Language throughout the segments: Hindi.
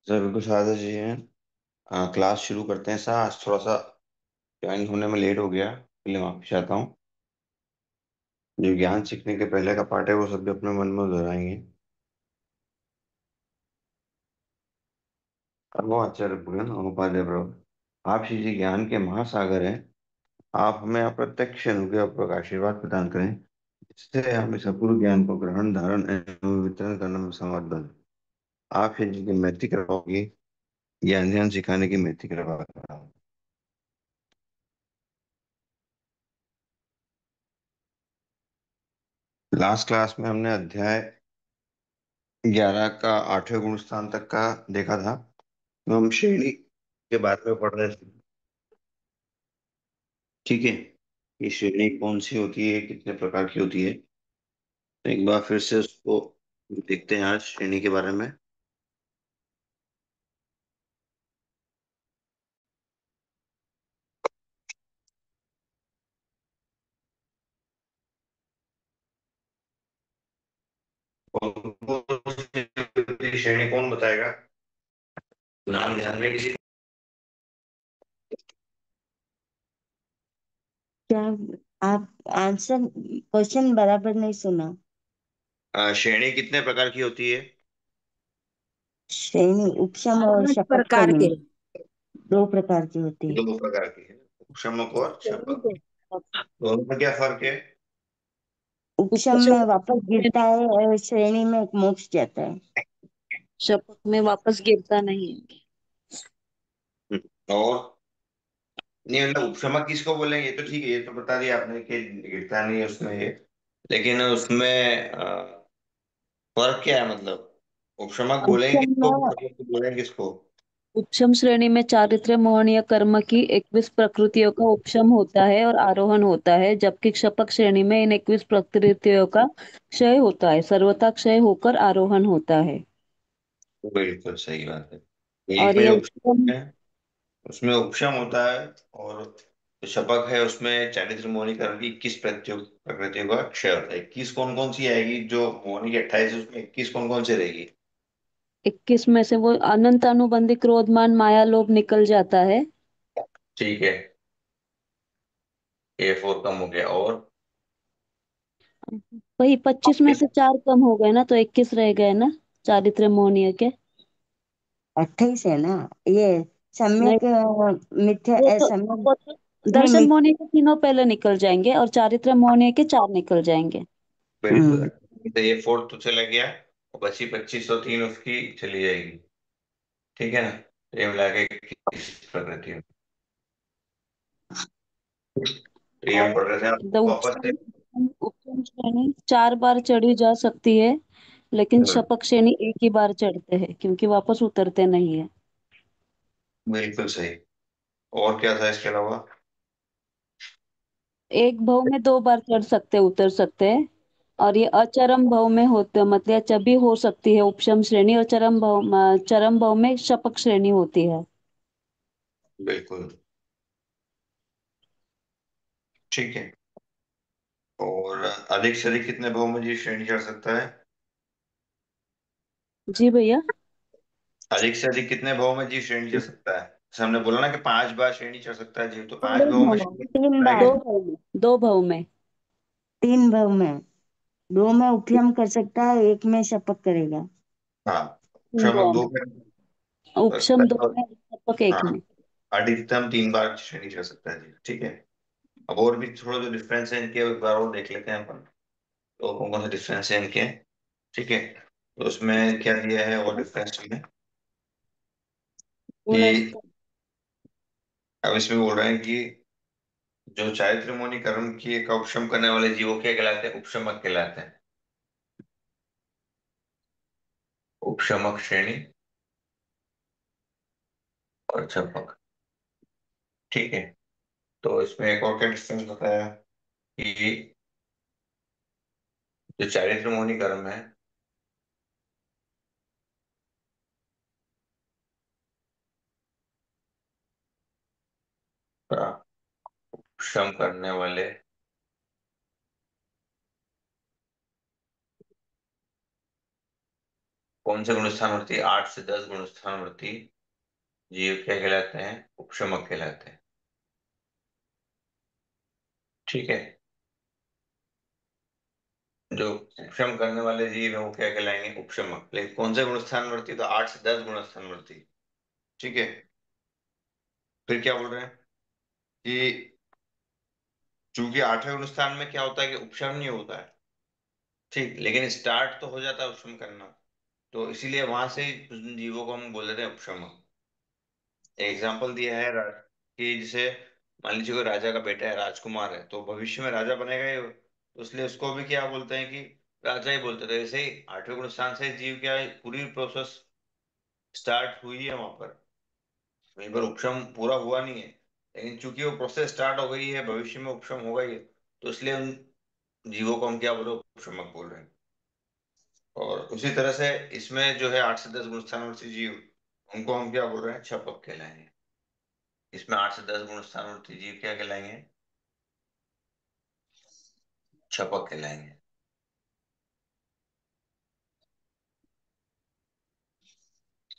सर बिल्कुल सादा जी हैं। क्लास शुरू करते हैं सर। आज थोड़ा सा ज्वाइन होने में लेट हो गया, इसके लिए माफी चाहता हूँ। जो ज्ञान सीखने के पहले का पार्ट है वो सभी अपने मन में दोहराएंगे। वो आचार्य पूर्ण उपाध्याय प्रभु, आप श्री जी ज्ञान के महासागर हैं। आप हमें अप्रत्यक्ष अनुभव आशीर्वाद प्रदान करें, जिससे हम इस अपूर्व ज्ञान को ग्रहण धारण एवं वितरण करने में समर्थ बने। आप श्री जी की मैत्री करवाओगी, ज्ञान ध्यान सिखाने की मैत्री करवा। लास्ट क्लास में हमने अध्याय 11 का 8वें गुण स्थान तक का देखा था। तो हम श्रेणी के बारे में पढ़ रहे थे। ठीक है, ये श्रेणी कौन सी होती है, कितने प्रकार की होती है, तो एक बार फिर से उसको देखते हैं आज श्रेणी के बारे में। श्रेणी कौन बताएगा? नाम ध्यान में किसी? क्या? आप आंसर क्वेश्चन बराबर नहीं सुना। श्रेणी कितने प्रकार की होती है? श्रेणी उपशम और पांच शपथ प्रकार श्रेणी के। दो प्रकार की होती है। दो प्रकार की है, उपशमक और श्रेणी शपथ। दो। दोनों में क्या फर्क है? उपशम में वापस गिरता है और श्रेणी में मोक्ष जाता है। शपथ में वापस गिरता नहीं है। और नहीं, मतलब उपशमक किसको बोलेंगे, ये तो ठीक है, ये तो बता दिया आपने कि गिरता नहीं है उसमें ये। लेकिन उसमें फर्क क्या है मतलब? उपशमक बोलेंगे उपशम किसको, में उपशमक बोलेंगे किसको? उपशम श्रेणी में चारित्र्य मोहन या कर्म की 21 प्रकृतियों का उपशम होता है और आरोहण होता है, जबकि क्षपक श्रेणी में इन 21 प्रकृतियों का क्षय होता है, सर्वथा क्षय होकर आरोहण होता है। बिल्कुल सही बात है। एक और में ये जो उपसर्ग उपसर्ग है उसमें उपशम होता है, और जो शपक है उसमें चालीस मोहनीकरण की 21 प्रकृतियों का क्षय होता है। 21 कौन कौन सी आएगी? जो मोहनी की 28 है उसमें 21 कौन कौन सी रहेगी? 21 में से वो अनंत अनुबंधी क्रोधमान माया लोभ निकल जाता है। ठीक है, A4 कम हो गया। और वही 25 में से 4 कम हो गए ना, तो 21 रह गए ना चारित्र्य मोहनीय के। 28 है ना ये। नहीं, सम्यक मिथ्या वो तो सम्यक वो तो नहीं दर्शन मोहनीय के तीनों पहले निकल जाएंगे और चारित्र्य मोहनीय के 4 निकल जाएंगे। बिल्कुल, तो A4 तो चला गया, और बची 2503 उसकी चली जाएगी। ठीक है ना, तो ये मिला के 21 प्रकृति है। तो ये हम और पढ़ रहे थे द वापस से। उपसम उपसम श्रेणी 4 बार चढ़ी जा सकती है, लेकिन शपक श्रेणी एक ही बार चढ़ते हैं क्योंकि वापस उतरते नहीं है। बिल्कुल सही। और क्या था इसके अलावा? एक भव में 2 बार चढ़ सकते उतर सकते हैं। और ये अचरम भव में होते मतलब जब भी हो सकती है उपशम श्रेणी, और चरम भव में शपक श्रेणी होती है। बिल्कुल ठीक है। और अधिक से अधिक कितने बहुमंजिली श्रेणी चढ़ सकता है? जी भैया। अधिक से अधिक कितने बहुमंजिली श्रेणी चढ़ सकता है? जैसे हमने बोला ना कि 5 बार श्रेणी चढ़ सकता है जीव, तो 5 दो भावों भाव में में श्रेणी चढ़ तीन सकता है बार क्या? 2 भाव में 3 भव में 2 में उपयम कर सकता है, एक में शपथ करेगा। हाँ, तीन क्षमक भाव दो में में कर सकता उपशम है, 2 और में, शपक एक हाँ, में। अधिकतम 3 बार श्रेणी चढ़ सकता है जीव। ठीक है। अब और भी थोड़ा जो डिफरेंस है इनके, एक बार और देख लेते हैं अपन, तो कौन कौन सा डिफरेंस है इनके। ठीक है, तो उसमें क्या दिया है और डिफरेंस में, कि गुणस्तर। अब इसमें बोल रहे हैं कि जो चारित्र्यमोनी कर्म की का उपशम करने वाले जीवों क्या कहलाते हैं? उपशमक कहलाते हैं। उपशमक श्रेणी और छपक। ठीक है, तो इसमें एक और क्या डिफरेंस बताया, कि जो चारित्र्यमोनी कर्म है का उपशम करने वाले कौन से गुणस्थानवर्ती, 8 से 10 गुणस्थानवर्ती जीव क्या कहलाते हैं? उपशमक कहलाते हैं। ठीक है, जो उपशम करने वाले जीव है वो क्या कहलाएंगे? उपशमक। लेकिन कौन से गुणस्थानवर्ती? तो 8 से 10 गुणस्थानवर्ती। ठीक है, फिर क्या बोल रहे हैं कि चूंकि 8वें गुणस्थान में क्या होता है कि उपशम नहीं होता है, ठीक, लेकिन स्टार्ट तो हो जाता है उपशम करना, तो इसीलिए वहां से ही उन जीवों को हम बोल देते हैं उपशमक। एग्जाम्पल दिया है कि जैसे मान लीजिए कोई राजा का बेटा है, राजकुमार है, तो भविष्य में राजा बनेगा ही वो, तो इसलिए उसको भी क्या बोलते हैं कि राजा ही बोलते थे। ऐसे ही 8वें गुणस्थान से जीव क्या है, पूरी प्रोसेस स्टार्ट हुई है वहां पर, वहीं पर उपशम पूरा हुआ नहीं है, लेकिन चूंकि वो प्रोसेस स्टार्ट हो गई है, भविष्य में उपशम होगा ही है, तो इसलिए उन जीवों को हम क्या बोल रहे हैं? उपशमक बोल रहे हैं। और उसी तरह से इसमें जो है 8 से 10 गुणस्थानवर्ती जीव, उनको हम क्या बोल रहे हैं? छपक कहलाएंगे। इसमें 8 से 10 गुणस्थानवर्ती जीव क्या कहलाएंगे? छपक कहलाएंगे।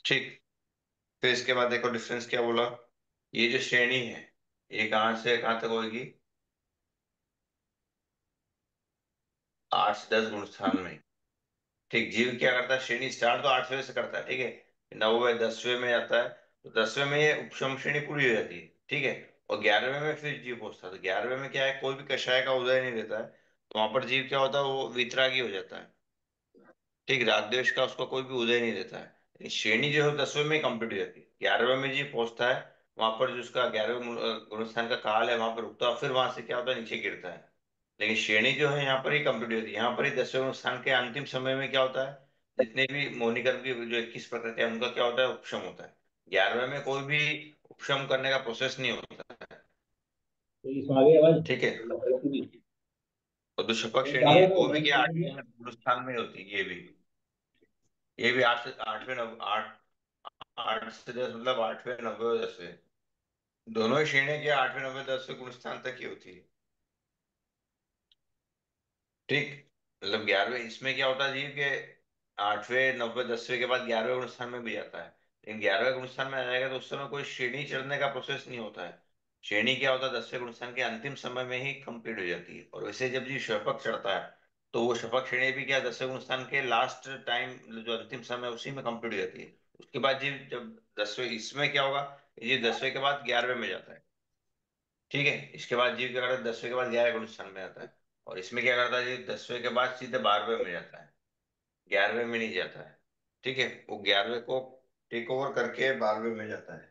ठीक, फिर इसके बाद देखो डिफरेंस क्या बोला, ये जो श्रेणी है ये कहाँ से कहाँ तक होगी? 8 से 10 गुणस्थान में। ठीक, जीव क्या करता है? श्रेणी स्टार्ट तो 8वें से करता है, ठीक है, 9वें 10वें में आता है, तो 10वें में ये उपशम श्रेणी पूरी हो जाती है। ठीक है, और 11वें में फिर जीव पहुंचता है, तो 11वें में क्या है, कोई भी कषाय का उदय नहीं रहता है, तो वहां पर जीव क्या होता है? वो वितरागी हो जाता है। ठीक, राग द्वेष का उसका कोई भी उदय नहीं रहता है, लेकिन श्रेणी जो है 10वें में कंप्लीट हो जाती है। 11वें में जीव पहुंचता है, वहां पर जो उसका 11वें गुणस्थान का काल है वहां पर रुकता है, फिर वहां से क्या होता है? नीचे गिरता है। लेकिन श्रेणी जो है यहाँ पर ही कंप्लीट होती है, यहाँ पर ही 10वें स्थान के अंतिम समय में क्या होता है? जितने भी मोनिकर्म की जो 21 प्रकृति है उनका क्या होता है? उपशम होता है। 11वें में कोई भी उपशम करने का प्रोसेस नहीं होता है। ठीक है, और जो शपथ श्रेणी है वो भी क्या 8वें स्थान में होती है, ये भी 8 से 8वें 8 8 से 10 मतलब 8वें 9वें और 10वें, दोनों ही श्रेणी के 8वें 9वें 10वें गुण स्थान तक ही होती है। ठीक, मतलब 11वें, इसमें क्या होता है जी कि 8वें 9वें 10वें के बाद 11वें गुण स्थान में भी आता है, लेकिन 11वें गुण स्थान में आ जाएगा तो उस समय कोई श्रेणी चढ़ने का प्रोसेस नहीं होता है। श्रेणी क्या होता है, 10वें गुण स्थान के अंतिम समय में ही कंप्लीट हो जाती है। और वैसे जब जी शपथ चढ़ता है तो वो शपथ श्रेणी भी क्या 10वें गुण स्थान के लास्ट टाइम, जो अंतिम समय है, उसी में कंप्लीट हो जाती है। उसके बाद जी जब 10वें, इसमें क्या होगा, ये 10वें के बाद 11वें में जाता है। ठीक है, इसके बाद जीव क्या करता है, 10वें के बाद 11वें गुण स्थान में आता है। और इसमें क्या करता है जी, 10वें के बाद सीधे 12वें में जाता है, 11वें में नहीं जाता है। ठीक है, वो 11वें को टेक ओवर करके 12वें में जाता है।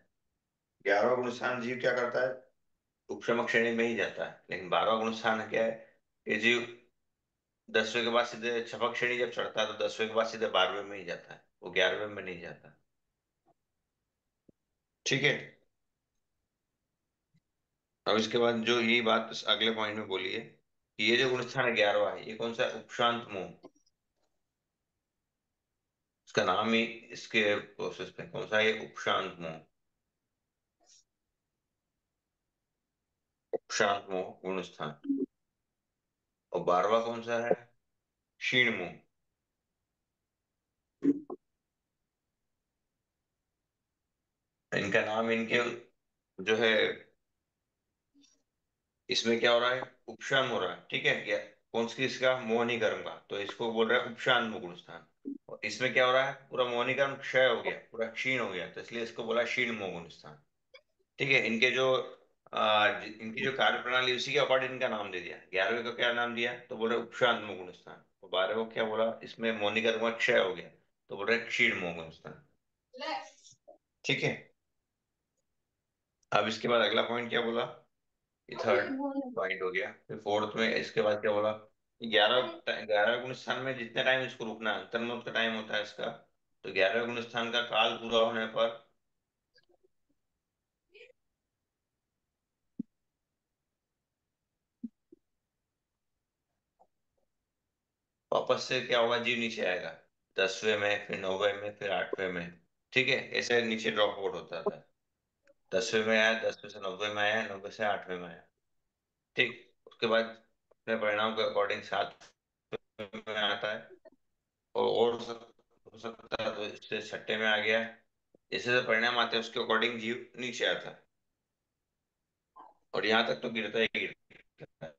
11वां गुण स्थान जीव क्या करता है, उपशमक श्रेणी में ही जाता है। लेकिन 12वां गुण स्थान क्या है कि जीव 10वें के बाद सीधे छपक श्रेणी जब चढ़ता है तो 10वें के बाद सीधे 12वें में ही जाता है, वो 11वें में नहीं जाता। ठीक है, अब इसके बाद जो ये बात अगले पॉइंट में बोली है कि ये जो गुण स्थान है 11वां है, ये कौन सा है, उपशांत मुंह। इसका नाम ही इसके प्रोसेस में कौन सा है, उपशांत मोह। उपशांत मोह गुण स्थान। और 12वां कौन सा है, क्षीण मोह। इनका नाम इनके जो है, इसमें क्या हो रहा है, उपशान हो रहा है। ठीक है, क्या कौन सी, इसका मोहनीकर्म का, तो इसको बोल रहा है उपशान मुख गुण स्थान। और इसमें क्या हो रहा है, पूरा मोहनीकर्म क्षय हो गया, पूरा क्षीण हो गया, तो इसलिए इसको बोला क्षीण मोह गुण स्थान। ठीक है, इनके जो इनकी जो कार्य प्रणाली उसी के अकॉर्डिंग इनका नाम दे दिया। 11वें को क्या नाम दिया, तो बोल रहे उपशांत मुख गुण स्थान। और 12वें को क्या बोला, इसमें मोहनीकर्म का क्षय हो गया, तो बोल रहे क्षीण मोह गुण स्थान। ठीक है, अब इसके बाद अगला पॉइंट क्या बोला, ये थर्ड पॉइंट हो गया। फिर फोर्थ में इसके बाद क्या बोला, 11वें गुण स्थान में जितने टाइम इसको रुकना है, अंतर्मुक्त का टाइम होता है इसका। तो 11वें गुण स्थान का काल पूरा होने पर वापस से क्या होगा, जीव नीचे आएगा, 10वें में, फिर 9वें में, फिर 8वें में। ठीक है, ऐसे नीचे ड्रॉप आउट होता था। 10वें में आया, 10वें से 9वें में आया, 9वें से 8वें में आया। ठीक, उसके बाद अपने परिणाम के अकॉर्डिंग 7वें में आता है। और हो सकता है तो इससे 6ठे में आ गया। जैसे जैसे परिणाम आते हैं उसके अकॉर्डिंग जीव नीचे आता है, और यहाँ तक तो गिरता ही गिरता है।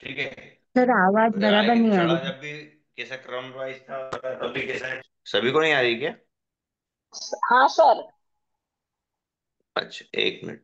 ठीक है, सर आवाज बराबर लेकिन नहीं आ चढ़ा रही। जब भी कैसा क्रम वाइज था, तब भी कैसा है, सभी को नहीं आ रही क्या। हाँ सर। अच्छा, एक मिनट।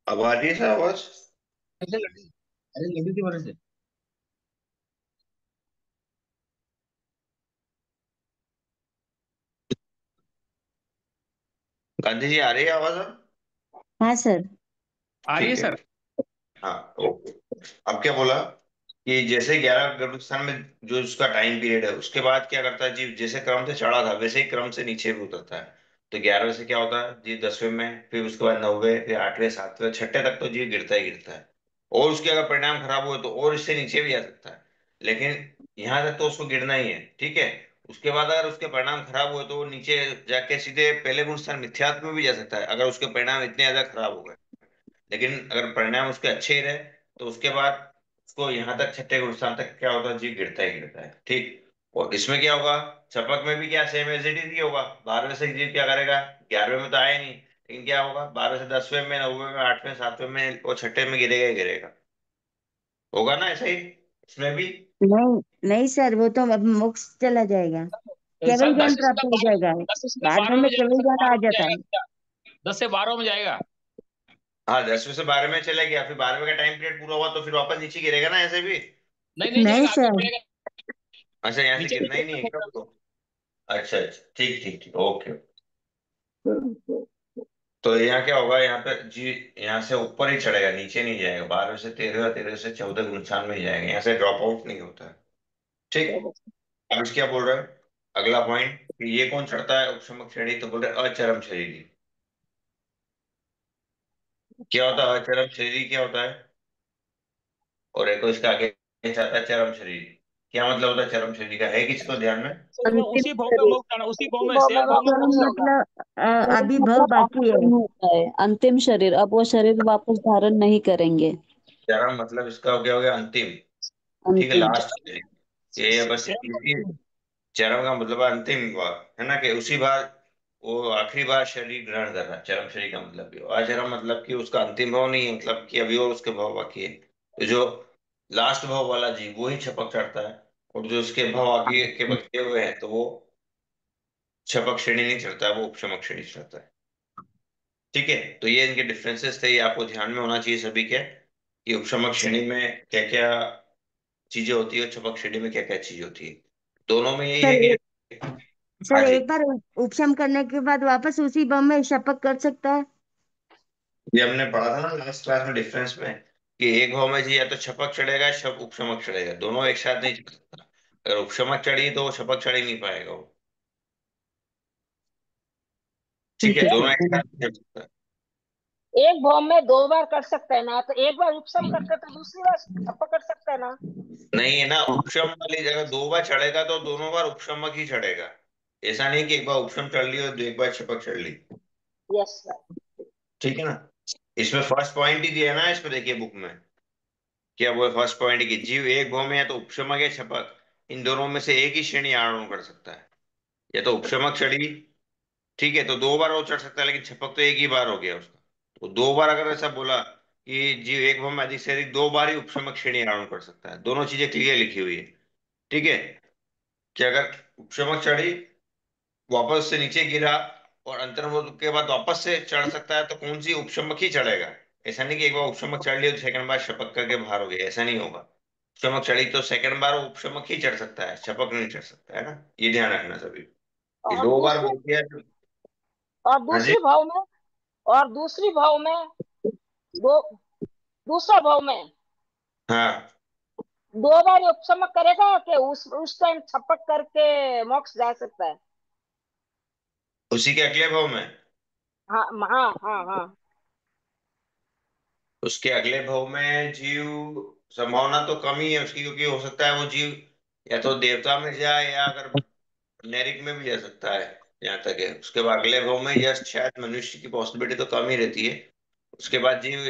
अब आ रही है सर आवाज। ऐसे लड्डू, अरे लड्डू की वजह से। गांधी जी आ रही है आवाज अब। हाँ सर। आ रही है ठीक है, सर। हाँ, ओके। अब क्या बोला कि जैसे 11 गर्भावस्थान में जो उसका टाइम पीरियड है, उसके बाद क्या करता है जीव, जैसे क्रम से चढ़ा था वैसे ही क्रम से नीचे भी उतरता है। तो 11वें से क्या होता है जीव 10वें में, फिर उसके बाद 9वें, फिर 8वें, 7वें, छठे तक तो जीव गिरता ही गिरता है। और उसके अगर परिणाम खराब हुए तो और इससे नीचे भी जा सकता है, लेकिन यहाँ तक तो उसको गिरना ही है, ठीक है। उसके बाद अगर उसके परिणाम खराब हुए तो वो नीचे जाके सीधे पहले गुण स्थान मिथ्यात्व में भी जा सकता है, अगर उसके परिणाम इतने ज्यादा खराब हो गए। लेकिन अगर परिणाम उसके अच्छे ही रहे तो उसके बाद उसको यहाँ तक छठे गुण स्थान तक क्या होता है जी, गिरता ही गिरता है, ठीक। और इसमें क्या होगा, शपथ में भी क्या सेम एज इट इज ही होगा। 12वें से जीव क्या करेगा, 11वें में तो आया नहीं, लेकिन क्या होगा 12 से 10वें में, 9वें में, 8वें, 7वें में और छठे में गिरेगा ही गिरेगा। होगा ना ऐसा ही इसमें भी। नहीं नहीं सर, वो तो अब मोक्ष चला जाएगा, सर केवल ज्ञान 10 से सीधा प्राप्त हो 12, जाएगा। 10 से सीधा बाद 12 में में जाएगा, केवल सर ज्ञान आ 12 में जाता जाएगा है। सीधा, 10 से 12 में जाएगा। हाँ, 10वें से 12वें चले गया, फिर 12वें का टाइम पीरियड पूरा हुआ तो फिर वापस नीचे गिरेगा ना ऐसे भी। नहीं नहीं नहीं जाएगा, आगे सर। बढ़ेगा। अच्छा, यहाँ से नीचे गिरना नीचे ही नहीं है क्या नीचे- उसको? अच्छा अच्छा, ठीक ठीक ठीक, ओके। तो यहाँ क्या होगा, यहाँ पे जी यहाँ से ऊपर ही चढ़ेगा, नीचे नहीं जाएगा। 12 से 13, 13 से 14 गुणस्थान में ही जाएगा, यहाँ से ड्रॉप आउट नहीं होता है, ठीक। अब इस क्या बोल रहे हैं, अगला पॉइंट कि ये कौन चढ़ता है उपशमक श्रेणी, तो बोल रहे अचरम शरीरी। क्या होता है अचरम शरीरी, क्या होता है? और एक को इसका आगे आता है चरम शरीरी। क्या मतलब होता है चरम शरीरी का, है किसी को ध्यान में? सर वो अंतिम उसी भाव में शरीर। मुक्त है ना, उसी भाव में, सेम भाव में चरम मुक्त होगा। मतलब अभी भव मतलब बाकी है। अंतिम होता है, अंतिम शरीर, अब वो शरीर वापस धारण नहीं करेंगे। चरम मतलब इसका हो गया अंतिम, ठीक है, अंतिम। लास्ट। ये बस सेम इसी चरम का मतलब है अंतिम बार, है ना, कि उसी बार वो आखिरी बार शरीर ग्रहण कर रहा है। चरम शरीर का मतलब भी अचरम मतलब कि उसका अंतिम भाव नहीं है, मतलब कि अभी और उसके भाव बाकी है। तो जो लास्ट भाव वाला जीव वो ही छपक चढ़ता है, और जो उसके भाव आगे के बचे हुए हैं तो वो छपक श्रेणी नहीं चढ़ता है, वो उपशमक श्रेणी चढ़ता है, ठीक है। तो ये इनके डिफरेंसेस थे, ये आपको ध्यान में होना चाहिए सभी के, कि उपशमक श्रेणी में क्या क्या चीजें होती है, छपक श्रेणी में क्या क्या चीजें होती है। दोनों में यही सर है कि हाँ सर जी, एक बार उपशम करने के बाद वापस उसी भव में शपथ कर सकता है। ये हमने पढ़ा था ना लास्ट क्लास में डिफरेंस में, कि एक भाव में जी या तो छपक चढ़ेगा या उपशमक चढ़ेगा, दोनों एक साथ नहीं चढ़ सकता। अगर उपशमक चढ़ी तो वो छपक चढ़ ही नहीं पाएगा वो, ठीक ठीक है, है दोनों सर। एक साथ नहीं चढ़ सकता। एक बॉम्ब में 2 बार कर सकते हैं ना, तो एक बार उपसम करके तो दूसरी बार छप्पा कर सकते हैं ना। नहीं है ना, उपशम वाली जगह 2 बार चढ़ेगा तो दोनों बार उपशमक ही चढ़ेगा। ऐसा नहीं कि एक बार उपशम चढ़ ली और एक बार छपक चढ़ ली, यस सर। ठीक है ना। इसमें फर्स्ट पॉइंट ही दिया है ना, इसमें देखिए बुक में क्या वो फर्स्ट पॉइंट की जीव एक भाव में या तो उपशमक या छपक, इन दोनों में से एक ही श्रेणी आरोहण कर सकता है। या तो उपशमक चढ़ी, ठीक है, तो 2 बार वो चढ़ सकता है, लेकिन छपक तो एक ही बार हो गया उसका। तो 2 बार अगर ऐसा बोला कि जीव एक भाव में अधिक से अधिक 2 बार ही उपशमक श्रेणी आरोहण कर सकता है, दोनों चीजें क्लियर लिखी हुई है, ठीक है। कि अगर उपशमक चढ़ी, वापस से नीचे गिरा, और अंतर्मुख के बाद वापस से चढ़ सकता है, तो कौन सी उपशमक ही चढ़ेगा। ऐसा नहीं कि एक बार उपशमक चढ़ लिया तो सेकंड बार शपक करके बाहर हो गया, ऐसा नहीं होगा। उपशमक चढ़ी तो सेकंड बार वो उपशमक ही चढ़ सकता है, शपक नहीं चढ़ सकता, है ना। ये ध्यान रखना सभी, ये और 2 बार दूसरी बोल दिया और हाँ जी, दूसरी भाव में और दूसरी भाव में दो दूसरा भाव में हाँ, 2 बार ही उपसमक करेगा कि उस टाइम छपक करके मोक्ष जा सकता है। उसी के अगले भाव में, हाँ हाँ हाँ हाँ। उसके अगले भाव में जीव संभावना तो कम ही है उसकी, क्योंकि हो सकता है वो जीव या तो देवता में जाए या अगर नैरिक में भी जा सकता है, यहाँ तक है। उसके बाद अगले भाव में जस्ट शायद मनुष्य की पॉसिबिलिटी तो कम ही रहती है। उसके बाद जीव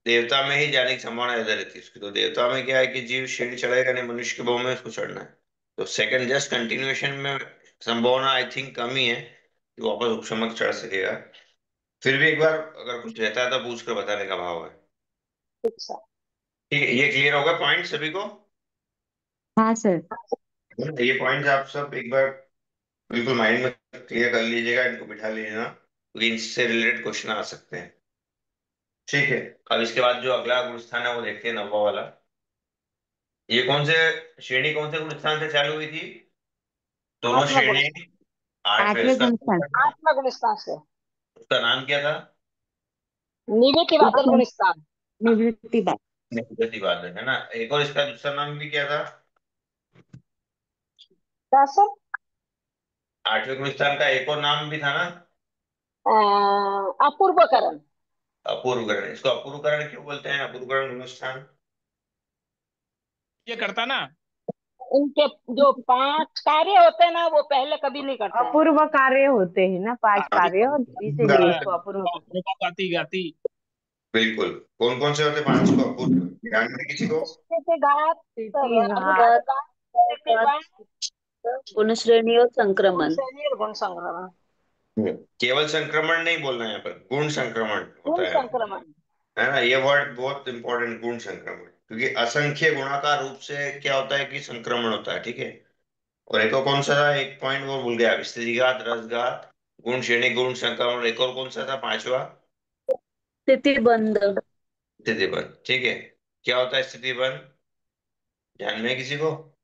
देवता में ही जाने की संभावना ज्यादा रहती है उसकी। तो देवता में क्या है कि जीव सीढ़ी चढ़ेगा नहीं, मनुष्य के भाव में उसको चढ़ना है। तो सेकंड जस्ट कंटिन्यूएशन में संभावना आई थिंक कम ही है कि वापस उपशमक चढ़ सकेगा। फिर भी एक बार अगर कुछ रहता है तो पूछ कर बताने का भाव है, ठीक सर। ठीक है। ये क्लियर होगा पॉइंट सभी को? हाँ सर। ये पॉइंट्स आप सब एक बार बिल्कुल माइंड में क्लियर कर लीजिएगा, इनको बिठा लीजिएगा, क्योंकि इनसे रिलेटेड क्वेश्चन आ सकते हैं, ठीक है। अब इसके बाद जो अगला गुण स्थान है वो देखते हैं, 9वां वाला। ये कौन से श्रेणी, कौन से गुण स्थान से चालू हुई थी? दोनों आत्मा गुण, श्रेणी 8वें। आठवें उसका गुण नाम स्थान। क्या था? आत्मा गुण स्थान से उसका नाम क्या था? निमित्त वादन गुण स्थान। निवृत्ति बात। निवृत्ति बादल है ना। एक और इसका दूसरा नाम भी क्या था? क्या सर? आठवें गुणस्थान का एक और नाम भी था ना? अपूर्वकरण। अपूर्वकरण। इसको अपूर्वकरण क्यों बोलते हैं, अपूर्वकरण गुणस्थान? ये करता ना। इनके जो 5 कार्य होते हैं ना, वो पहले कभी नहीं करते हैं। अपूर्व कार्य होते हैं ना, 5 हाँ, कार्य, और इसीलिए इसको अपूर्व कहते हैं। गाती गाती। बिल्कुल। कौन कौन से होते हैं पांच को अपूर्व, ध्यान में किसी को? स्थितिघात, स्थिति घात, अनुदात, स्थितिबंध, गुण श्रेणी और संक्रमण। गुणश्रेणी और गुण संग्रहण। केवल संक्रमण नहीं बोलना है यहाँ पर, गुण संक्रमण गुण होता है। संक्रमण। है ना, ये वर्ड बहुत इंपॉर्टेंट, गुण संक्रमण। क्योंकि असंख्य गुणाकार रूप से क्या होता है कि संक्रमण होता है, ठीक है। और एक और कौन सा था, एक पॉइंट वो भूल गया, स्त्रीघात, रसघात, गुण श्रेणी, गुण संक्रमण। एक और कौन सा था पांचवा? स्थितिबंध। स्थितिबंध। ठीक है। क्या होता है स्थितिबंध, ध्यान में है किसी को?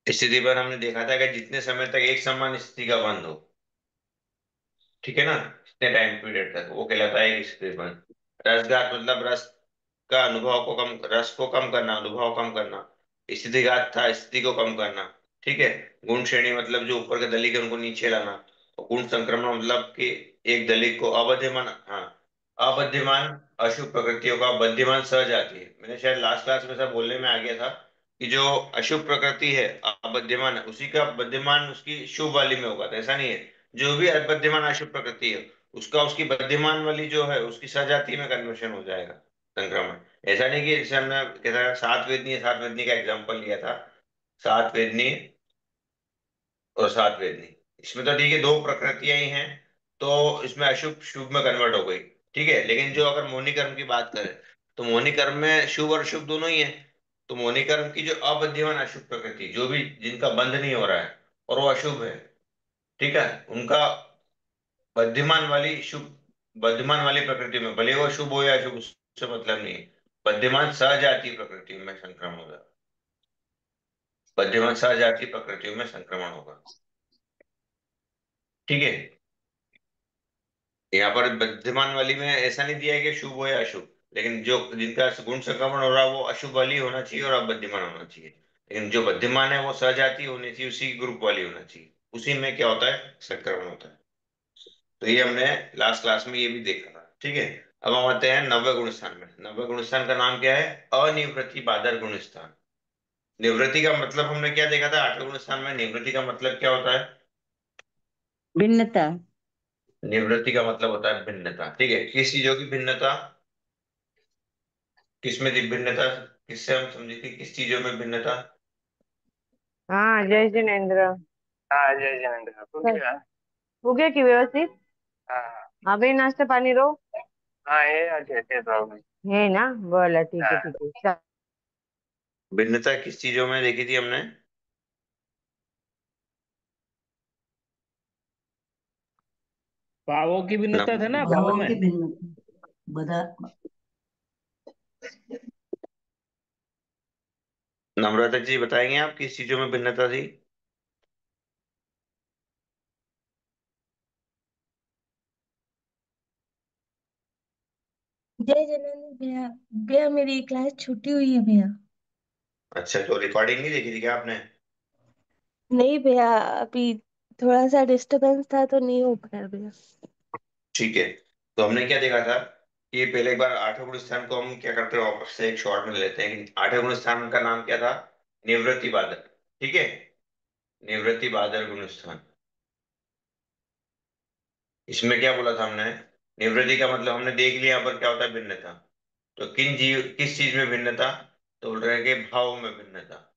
स्थितिबंध हमने देखा था कि जितने समय तक एक समान स्थिति का बंध हो, ठीक है ना, इतने टाइम पीरियड तक, वो कहलाता है एक स्थितिबंध। रसघात मतलब रस का अनुभव को कम, रस को कम करना, अनुभव कम करना। स्थितिघात था स्थिति को कम करना, ठीक है। गुण श्रेणी मतलब जो ऊपर के दलिक है उनको नीचे लाना। और गुण संक्रमण मतलब कि एक दलिक को अबध्यमान, हाँ, अबध्यमान अशुभ प्रकृतियों का बध्यमान सहजाति है। मैंने शायद लास्ट क्लास में सब बोलने में आ गया था कि जो अशुभ प्रकृति है, अबध्यमान है, उसी का बध्यमान उसकी शुभ वाली में होगा, तो ऐसा नहीं है। जो भी अबध्यमान अशुभ प्रकृति है, उसका उसकी बध्यमान वाली जो है उसकी सहजाति में कन्वर्शन हो जाएगा, संक्रमण। ऐसा नहीं कि जैसे हमने कहता सात वेदनी है, सात वेदनी का एग्जांपल लिया था, सात वेदनी और सात वेदनी, इसमें तो ठीक है दो प्रकृतियां ही हैं, तो इसमें अशुभ शुभ में कन्वर्ट हो गई, ठीक है। लेकिन जो अगर मोहिनी कर्म की बात करें, तो मोहिनी कर्म में शुभ और शुभ दोनों ही है। तो मोहिनी कर्म की जो अबध्यमान अशुभ प्रकृति, जो भी जिनका बंध नहीं हो रहा है और वो अशुभ है, ठीक है, उनका बद्धिमान वाली शुभ, बद्धिमान वाली प्रकृति में, भले वो शुभ हो या अशुभ, उससे मतलब नहीं है। बद्धिमान सहजातीय प्रकृति में संक्रमण होगा, बद्धिमान सहजातीय प्रकृतियों में संक्रमण होगा, ठीक है। यहाँ पर बद्धिमान वाली में ऐसा नहीं दिया है कि शुभ हो या अशुभ, लेकिन जो जिनका गुण संक्रमण हो रहा है वो अशुभ वाली होना चाहिए और अबद्धिमान होना चाहिए। लेकिन जो बद्धिमान है वो सहजातीय होनी चाहिए, उसी ग्रुप वाली होना चाहिए, उसी में क्या होता है, संक्रमण होता है। तो ये हमने लास्ट क्लास में ये भी देखा था, ठीक है। अब हम आते हैं नव्य गुण स्थान में। नव्य गुण स्थान का नाम क्या है? अनिवृत्ति बादर गुण स्थान। निवृत्ति का मतलब हमने क्या देखा था आठवें गुण स्थान में? निवृत्ति का मतलब क्या होता है? भिन्नता। निवृत्ति का मतलब होता है भिन्नता, ठीक है। किस चीजों की भिन्नता, किसमें थी भिन्नता? किससे हम समझे कि किस चीजों में भिन्नता? हाँ, जय जिनेन्द्र। हाँ जय जिनेन्द्र, हो गया। हो गया कि व्यवस्थित? हाँ हाँ भाई, नाश्ता पानी रो हाँ ये अच्छे अच्छे प्रॉब्लम। है ना, बोला ठीक है हाँ ठीक है, चल। भिन्नता किस चीजों में देखी थी हमने? भावों की भिन्नता था ना, भाव नम- में। की भिन्नता बता। नम्रता जी बताएंगे आप किस चीजों में भिन्नता थी? जय जनानी भैया। भैया मेरी क्लास छुट्टी हुई है भैया। अच्छा, तो रिकॉर्डिंग नहीं देखी थी क्या आपने? नहीं भैया, अभी थोड़ा सा डिस्टरबेंस था तो नहीं हो पाया भैया। ठीक है। तो हमने क्या देखा था कि पहले एक बार आठवें गुण स्थान को हम क्या करते हैं वापस से एक शॉर्ट में ले लेते हैं कि आठवें गुण स्थान का नाम क्या था? निवृत्ति बादल, ठीक है। निवृत्ति बादल गुण स्थान। इसमें क्या बोला था हमने? निवृत्ति का मतलब हमने देख लिया यहाँ पर क्या होता है, भिन्नता। तो किस चीज में भिन्नता? तो बोल रहे हैं कि भाव में भिन्नता।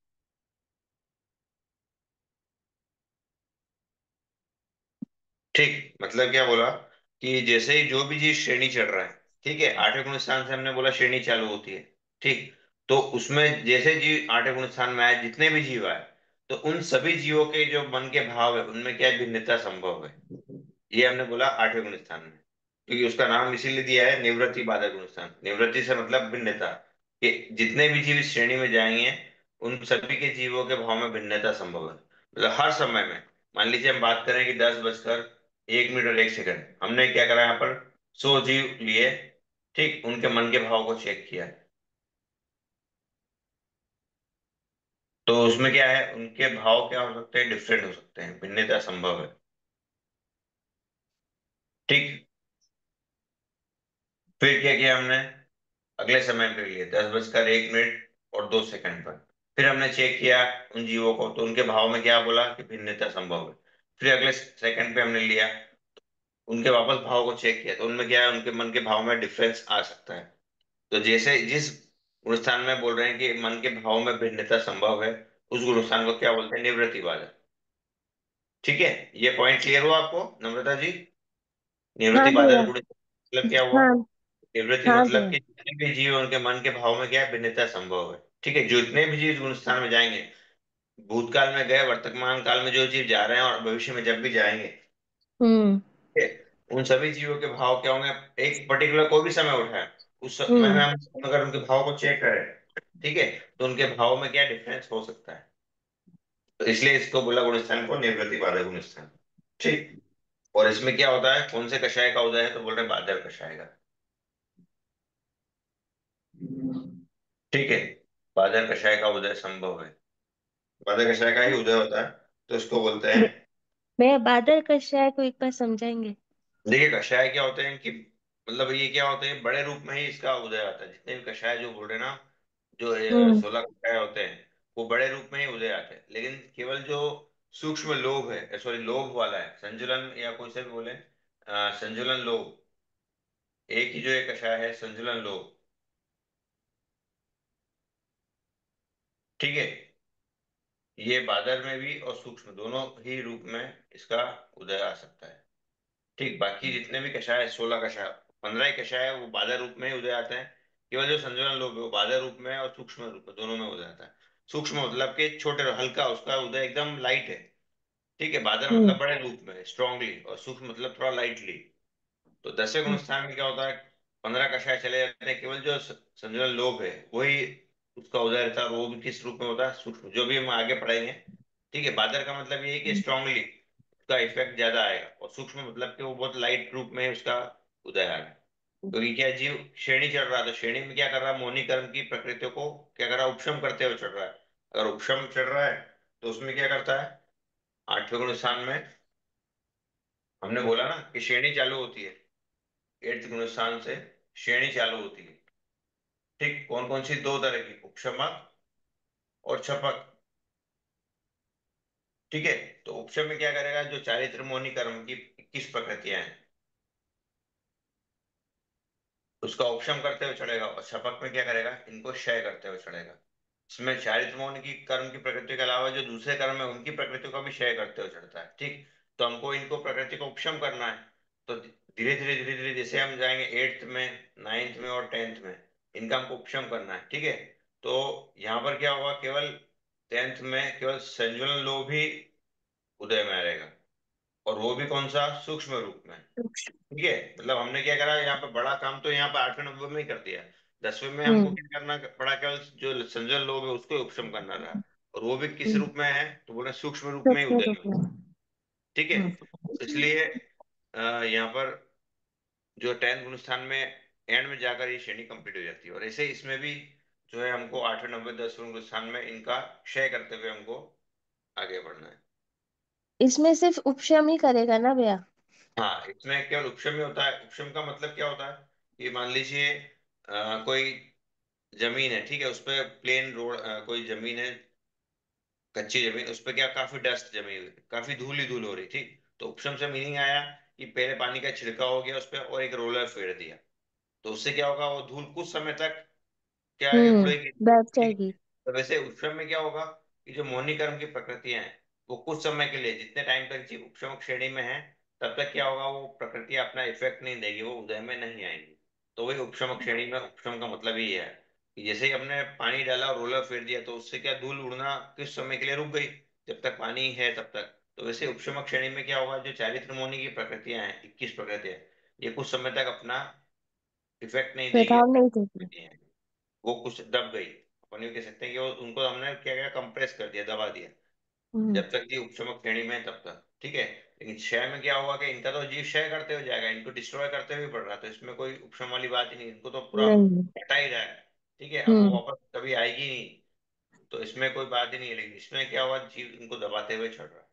ठीक, मतलब क्या बोला कि जैसे ही जो भी जीव श्रेणी चढ़ रहा है, ठीक है, आठवें गुण स्थान से हमने बोला श्रेणी चालू होती है, ठीक। तो उसमें जैसे जीव आठवें गुण स्थान में आए, जितने भी जीव आए, तो उन सभी जीवों के जो मन के भाव है उनमें क्या भिन्नता संभव है, ये हमने बोला आठवें गुण स्थान में। क्योंकि उसका नाम इसीलिए दिया है निवृत्ति बाधक गुण स्थान। निवृत्ति से मतलब भिन्नता, कि जितने भी जीव इस श्रेणी में जाएंगे उन सभी के जीवों के भाव में भिन्नता संभव है, मतलब हर समय में। मान लीजिए हम बात करें कि 10 बजकर 1 मिनट और 1 सेकंड, हमने क्या करा यहाँ पर, 100 जीव लिए, ठीक, उनके मन के भाव को चेक किया। तो उसमें क्या है, उनके भाव क्या हो सकते हैं, डिफरेंट हो सकते हैं, भिन्नता संभव है। ठीक। फिर क्या किया हमने, अगले समय पे लिए 10:01 और 2 सेकंड पर। फिर हमने चेक किया उन जीवों को, तो उनके भाव में क्या बोला कि भिन्नता संभव है। फिर अगले सेकंड पे हमने लिया, उनके वापस भाव को चेक किया, तो उनमें क्या है, उनके मन के भाव में डिफरेंस आ सकता है। तो जैसे जिस गुण स्थान में बोल रहे हैं कि मन के भाव में भिन्नता संभव है, उस गुण स्थान को क्या बोलते हैं, निवृत्ति बाधक। ठीक है, ये पॉइंट क्लियर हुआ आपको नम्रता जी? हाँ निवृत्ति बाधक भैया। गुण मतलब क्या हुआ? हाँ। निवृत्ति हाँ मतलब भैया। कि जितने भी जीव हैं, उनके मन के भाव में क्या है, भिन्नता संभव है। ठीक है, जो जितने भी जीव इस गुण स्थान में जाएंगे, भूतकाल में गए, वर्तमान काल में जो जीव जा रहे हैं और भविष्य में जब भी जाएंगे, हम्म। ठीक है, उन सभी जीवों के भाव क्या होंगे, एक पर्टिकुलर कोई भी समय उठाए, उस समय में हम्म। हम अगर उनके भाव को चेक करें, ठीक है, तो उनके भाव में क्या डिफरेंस हो सकता है। तो इसलिए इसको बोला गुण स्थान को निवृत्ति बाधक गुण स्थान। ठीक। और इसमें क्या होता है, कौन से कषाय का उदय है, तो बोल रहे हैं बादल कषाय का। ठीक है, बादल कषाय का उदय संभव है, बादल कषाय का ही उदय होता है, तो इसको बोलते हैं। भै- भैया बादल कश्यप को एक बार समझाएंगे? देखिए, कषाय क्या होते हैं कि मतलब ये क्या होते हैं, बड़े रूप में ही इसका उदय आता है। जितने भी कषाय जो बोल रहे हैं ना, जो हम्म। 16 कषाय होते हैं, वो बड़े रूप में ही उदय आते हैं। लेकिन केवल जो सूक्ष्म लोभ है, सॉरी लोभ वाला है, संजुलन या कोई से भी बोले, संजुलन लोभ, एक ही जो एक कषाय है संजुलन लोभ, ठीक है, ये बादल में भी और सूक्ष्म दोनों ही रूप में इसका उदय आ सकता है। ठीक, बाकी जितने भी कषाय, 16 कषाय, 15 ही कषाय है, वो बाधर रूप में ही उदय आते हैं। केवल जो संजुलन लोभ है वो बाधर रूप में और सूक्ष्म रूप में, दोनों में उदय आता है। सूक्ष्म मतलब कि छोटे हल्का, उसका उदय एकदम लाइट है। ठीक है, बाधर हम्म। मतलब बड़े रूप में स्ट्रांगली, और सूक्ष्म मतलब थोड़ा लाइटली। तो 10वें गुण स्थान में क्या होता है, 15 कषाय चले जाते हैं, केवल जो संजुलन लोभ है वही उसका उदय रहता है, और वो भी किस रूप में होता है, सूक्ष्म, जो भी हम आगे पढ़ेंगे। ठीक है, बादर का मतलब ये है कि स्ट्रांगली उसका इफेक्ट ज्यादा आएगा, और सूक्ष्म मतलब कि वो बहुत लाइट रूप में उसका उदय आएगा। क्योंकि क्या जीव श्रेणी चढ़ रहा है, तो श्रेणी में क्या कर रहा है, मोनी कर्म की प्रकृतियों को क्या कर रहा है, उपशम करते हुए चढ़ रहा है। अगर उपशम चढ़ रहा है, तो उसमें क्या करता है, 8वें गुण स्थान में हमने बोला ना कि श्रेणी चालू होती है, 8th गुण स्थान से श्रेणी चालू होती है। ठीक, कौन कौन सी, दो तरह की, उपशमक और छपक। ठीक है, तो उपशम में क्या करेगा, जो चारित्र मोनि कर्म की 21 प्रकृतियां हैं, उसका उपशम करते हुए चढ़ेगा, और शपथ में क्या करेगा, इनको क्षय करते हुए चढ़ेगा। इसमें चारित्र मौन की कर्म की प्रकृति के अलावा जो दूसरे कर्म है उनकी प्रकृति को भी क्षय करते हुए चढ़ता है। ठीक, तो हमको इनको प्रकृति को उपशम करना है। तो धीरे धीरे जैसे हम जाएंगे 8th में, 9th में और 10th में, इनका हमको उपशम करना है। ठीक है, तो यहाँ पर क्या होगा, केवल 10th में केवल संजुलन लोभ ही उदय में रहेगा, और वो भी कौन सा, सूक्ष्म रूप में। ठीक है, मतलब हमने क्या करा यहाँ पे, बड़ा काम तो यहाँ पे 8वें 9वें में ही कर दिया। 10वें में हमको हम्म। क्या करना पड़ा, केवल जो संजन लोभ है उसको उपशम करना रहा, और वो भी किस हम्म। रूप में है, तो बोले सूक्ष्म रूप में ही सूक्ष्म उदय रूप में। में। ठीक है, हम्म। इसलिए यहाँ पर जो 10th गुण स्थान में एंड में जाकर ये श्रेणी कंप्लीट हो जाती है, और ऐसे इसमें भी जो है हमको 8वें 9वें 10वें गुण स्थान में इनका क्षय करते हुए हमको आगे बढ़ना है। इसमें सिर्फ उपशम ही करेगा ना भैया? हाँ, इसमें केवल उपशम ही होता है। उपशम का मतलब क्या होता है, कि मान लीजिए कोई जमीन है, ठीक है, उस पे प्लेन रोड, कोई जमीन है, कच्ची जमीन, उस पे क्या काफी डस्ट जमी हुई, काफी धूल ही धूल हो रही थी। तो उपशम से मीनिंग आया कि पहले पानी का छिड़काव हो गया उस पे, और एक रोलर फेर दिया, तो उससे क्या होगा, वो धूल कुछ समय तक क्या है, उड़ेगी। बैठ ठीक जाएगी। है, तो वैसे उपशम में क्या होगा, कि जो मोहिनी कर्म की प्रकृतियां हैं, वो कुछ समय के लिए, जितने टाइम तक जीव उपशम श्रेणी में है, तब तक क्या होगा, वो प्रकृतियां अपना इफेक्ट नहीं देगी, वो उदय में नहीं आएंगी। तो वही उपशम श्रेणी में, उपशम का मतलब ही है कि जैसे ही हमने पानी डाला और रोलर फेर दिया, तो उससे क्या धूल उड़ना किस समय के लिए रुक गई, जब तक पानी है तब तक। तो वैसे उपशमक श्रेणी में क्या होगा, जो चारित्र मोनि की प्रकृतियां हैं, 21 प्रकृतियां, ये कुछ समय तक अपना इफेक्ट नहीं देगी, प्रभाव नहीं देगी। वो कुछ दब गई, अपन ये कह सकते हैं कि वो उनको हमने क्या किया, कंप्रेस कर दिया, दबा दिया, हम्म। जब तक ये उपशमक श्रेणी में है तब तक। ठीक है, लेकिन क्षय में क्या होगा कि इनका तो जीव क्षय करते हुए जाएगा, इनको डिस्ट्रॉय करते हुए पड़ रहा है, तो इसमें कोई उपशम वाली बात ही नहीं, इनको तो पूरा नहीं। हटा ही रहा है। ठीक है, अब वो हम्म। वापस कभी आएगी नहीं, तो इसमें कोई बात ही नहीं है। लेकिन इसमें क्या हुआ, जीव इनको दबाते हुए चढ़ रहा है।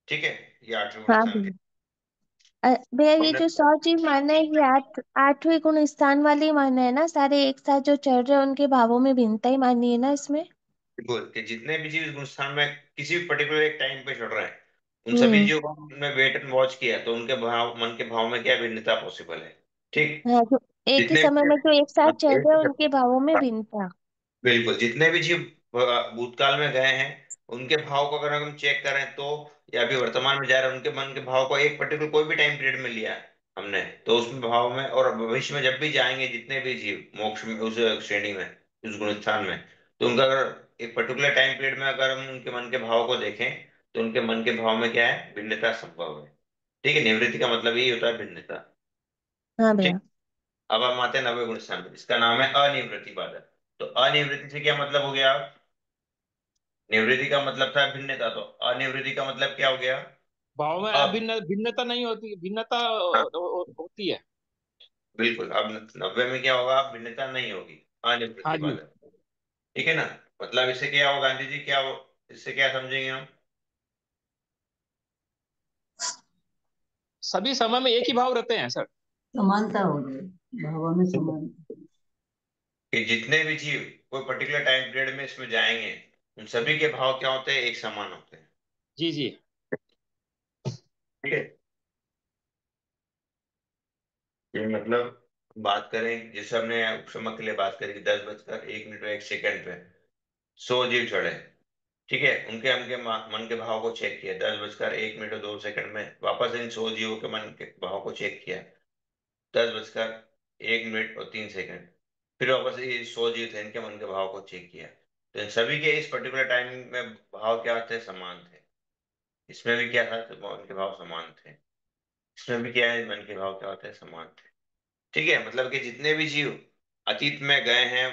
ठीक है, ये आठवें गुण हाँ स्थान के। भैया। भैया ये हमने जो 100 जीव माने हैं, ये 8वें गुण स्थान वाले ही माने है ना? सारे एक साथ जो चल रहे हैं उनके भावों में भिन्नता ही मानी है ना इसमें? बिल्कुल, कि जितने भी जीव इस गुण स्थान में किसी भी पर्टिकुलर एक टाइम पे चढ़ रहे हैं, उन सभी हम्म। जीवों को हमने वेट एंड वॉच किया, तो उनके भाव, मन के भाव में क्या भिन्नता पॉसिबल है। ठीक। हाँ, जो एक ही जितने समय में जो एक साथ चल रहे हैं भी उनके भावों में भिन्नता। बिल्कुल, जितने भी जीव भूतकाल में गए हैं, उनके भाव को अगर हम चेक करें तो, या अभी वर्तमान में जा रहे हैं, उनके मन के भाव को एक पर्टिकुलर कोई भी टाइम पीरियड में लिया हमने, तो उसमें भाव में, और भविष्य में जब भी जाएंगे जितने भी जीव मोक्ष में, उस श्रेणी में, उस गुण स्थान में, तो उनका अगर एक पर्टिकुलर टाइम पीरियड में अगर हम उनके मन के भाव को देखें, तो उनके मन के भाव में क्या है, भिन्नता संभव है। ठीक है, निवृत्ति का मतलब यही होता है, भिन्नता। हाँ ठीक। भैया। अब हम आते हैं नवे गुण स्थान में, इसका नाम है अनिवृत्ति बाधक। तो अनिवृत्ति से क्या मतलब हो गया? निवृत्ति का मतलब था भिन्नता, तो अनिवृत्ति का मतलब क्या हो गया? भाव में अब अभिन्न भिन्नता नहीं होती, भिन्नता हाँ, होती है। बिल्कुल, अब नब्बे में क्या होगा, भिन्नता नहीं होगी, हाँ अनिवृत्ति जी। बाधक। ठीक है ना? मतलब इससे क्या हो गांधी जी, क्या हो, इससे क्या समझेंगे हम? सभी समय में एक ही भाव रहते हैं सर। समानता हो गई, भावों में समानता। कि जितने भी जीव कोई पर्टिकुलर टाइम पीरियड में इसमें जाएंगे, उन सभी के भाव क्या होते हैं, एक समान होते हैं। जी जी। ठीक है, ये मतलब बात करें, जैसे हमने उपसमक के लिए बात करी, 10 बजकर 1 मिनट और 1 सेकंड पे 100 जीव चढ़े। ठीक है, उनके उनके मन के भाव को चेक किया, 10 बजकर 1 मिनट और 2 सेकंड में वापस इन 100 जीवों के मन के भाव को चेक किया, 10 बजकर 1 मिनट और 3 सेकंड, फिर वापस ये 100 जीव थे, इनके मन के भाव को चेक किया, तो इन सभी के इस पर्टिकुलर टाइम में भाव क्या थे, समान थे। इसमें भी क्या था, तो मन के भाव समान थे। इसमें भी क्या है, मन के भाव क्या होते हैं, समान थे। ठीक है, मतलब कि जितने भी जीव अतीत में गए हैं,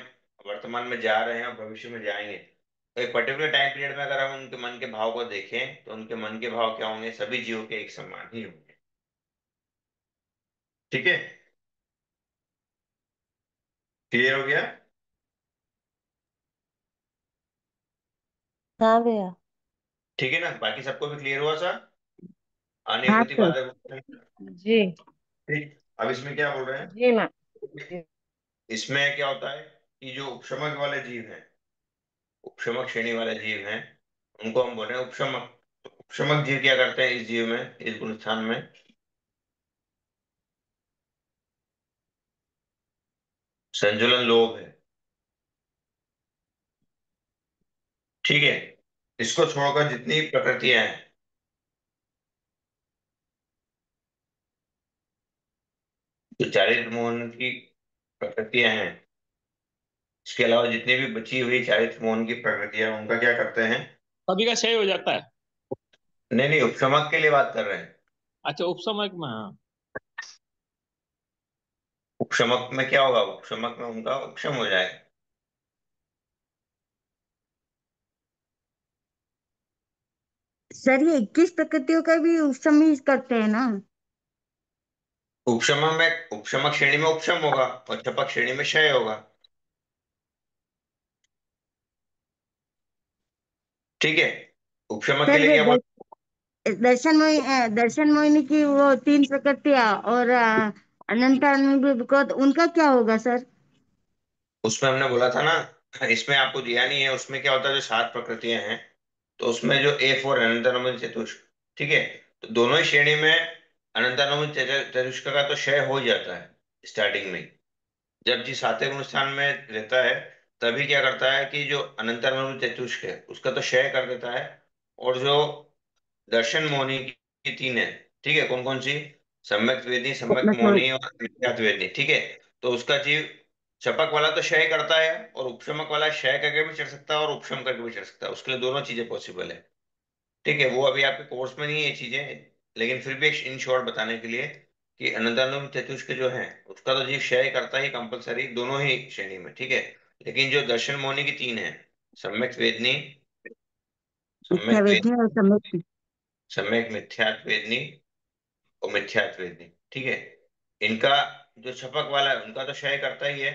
वर्तमान में जा रहे हैं और भविष्य में जाएंगे, तो एक पर्टिकुलर टाइम पीरियड में अगर हम उनके मन के भाव को देखें, तो उनके मन के भाव क्या होंगे, सभी जीवों के एक समान ही होंगे। ठीक है, क्लियर हो गया? हाँ भैया। ठीक है ना, बाकी सबको भी क्लियर हुआ सर? हाँ अनिवृत्ति सर। बाधक। जी। ठीक, अब इसमें क्या बोल रहे हैं? जी मैम। इसमें क्या होता है कि जो उपशमक वाले जीव हैं, उपशमक श्रेणी वाले जीव हैं, उनको हम बोल रहे हैं उपशमक। तो उपशमक जीव क्या करते हैं, इस जीव में, इस गुण स्थान में संजुलन लोभ है। ठीक है, इसको छोड़कर जितनी प्रकृतियां हैं, जो चारित्र मोहन की प्रकृतियां हैं, इसके अलावा जितनी भी बची हुई चारित्र मोहन की प्रकृतियां, उनका क्या करते हैं? सभी का क्षय हो जाता है। नहीं नहीं, उपशमक के लिए बात कर रहे हैं। अच्छा, उपसमक में, हाँ। उपशमक में क्या होगा, उपशमक में उनका उपशम हो जाएगा। सर ये 21 प्रकृतियों का भी उपसमन करते हैं ना? उपशम में, उपशमक श्रेणी में उपशम होगा, और चपक श्रेणी में क्षय होगा। ठीक है, उपशमक के सर लिए ये क्या बोल, दर्शन मोहिनी की वो 3 प्रकृतियां और अनंत को उनका क्या होगा सर? उसमें हमने बोला था ना, इसमें आपको दिया नहीं है, उसमें क्या होता है, जो 7 प्रकृतियां हैं, तो उसमें जो A4 अनंतानुबंध चतुष्क, ठीक है, तो दोनों ही श्रेणी में अनंतानुबंध चतुष्क का तो क्षय हो ही जाता है स्टार्टिंग में ही। जब जी सातवें गुण स्थान में रहता है, तभी क्या करता है कि जो अनंतानुबंध चतुष्क है, उसका तो क्षय कर देता है। और जो दर्शन मोहिनी की 3 है, ठीक है, कौन कौन सी? सम्यक वेदी, सम्यक मोहिनी और विख्यात वेदी। ठीक है, तो उसका जीव शपक वाला तो क्षय करता है, और उपशमक वाला क्षय करके भी चढ़ सकता है और उपशम करके भी चढ़ सकता है, उसके लिए दोनों चीजें पॉसिबल है। ठीक है, वो अभी आपके कोर्स में नहीं है ये चीजें, लेकिन फिर भी एक इन शॉर्ट बताने के लिए, कि अनंतानुम चतुष्क जो है, उसका तो जीव क्षय करता ही कंपलसरी, दोनों ही श्रेणी में। ठीक है, लेकिन जो दर्शन मोहिनी की 3 है, सम्यक वेदनी, इच्छा सम्यक वेद, वेदनी और सम्यक। सम्यक मिथ्यात्वेदनी और मिथ्यात्वेदनी, ठीक है। इनका जो छपक वाला है उनका तो क्षय करता ही है,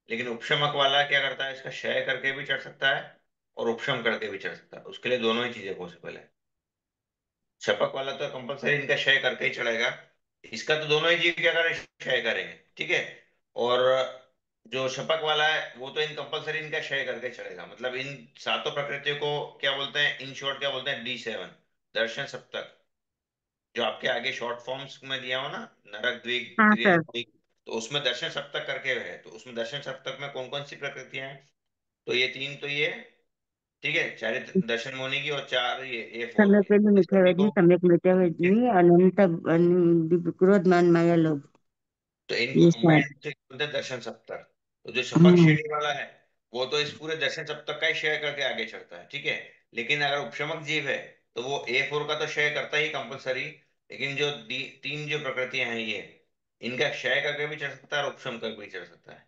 लेकिन उपशमक वाला क्या करता है, इसका क्षय करके भी चढ़ सकता है और उपशम करके भी चढ़ सकता है। उसके लिए दोनों ही चीजें पॉसिबल है। छपक वाला तो कंपलसरी इनका क्षय करके ही चढ़ेगा, इसका तो दोनों ही जीव क्या करें, क्षय करेंगे, ठीक है। और जो शपक वाला है वो तो इन कंपलसरी इनका क्षय करके चढ़ेगा। मतलब इन सातों प्रकृतियों को क्या बोलते हैं, इन शॉर्ट क्या बोलते हैं, D7 दर्शन सप्तक। जो आपके आगे शॉर्ट फॉर्म्स में दिया हो ना, नरक द्विग, हाँ त्रियक सर। द्विग, तो उसमें दर्शन सप्तक करके है। तो उसमें दर्शन सप्तक में कौन कौन सी प्रकृतियां हैं, तो ये तीन तो ये, ठीक है, चारित्र दर्शन मुनि की, और चार ये फोर सम्यक के, वेदनी इस मिथ्या सभी वेदनी को, सम्यक मिथ्या ठीक है। वेदनी अनंत क्रोध मान माया लोभ, तो इनको ये सब। कंबाइंड बोलते हैं दर्शन सप्तक। तो जो शपथ हाँ। श्रेणी वाला है वो तो इस पूरे दर्शन सप्तक का ही क्षय करके आगे चढ़ता है, ठीक है। लेकिन अगर उपशमक जीव है तो वो A4 का तो क्षय करता ही कंपलसरी, लेकिन जो तीन जो प्रकृतियां हैं ये, इनका क्षय करके भी चढ़ सकता है और उपशम करके भी चढ़ सकता है।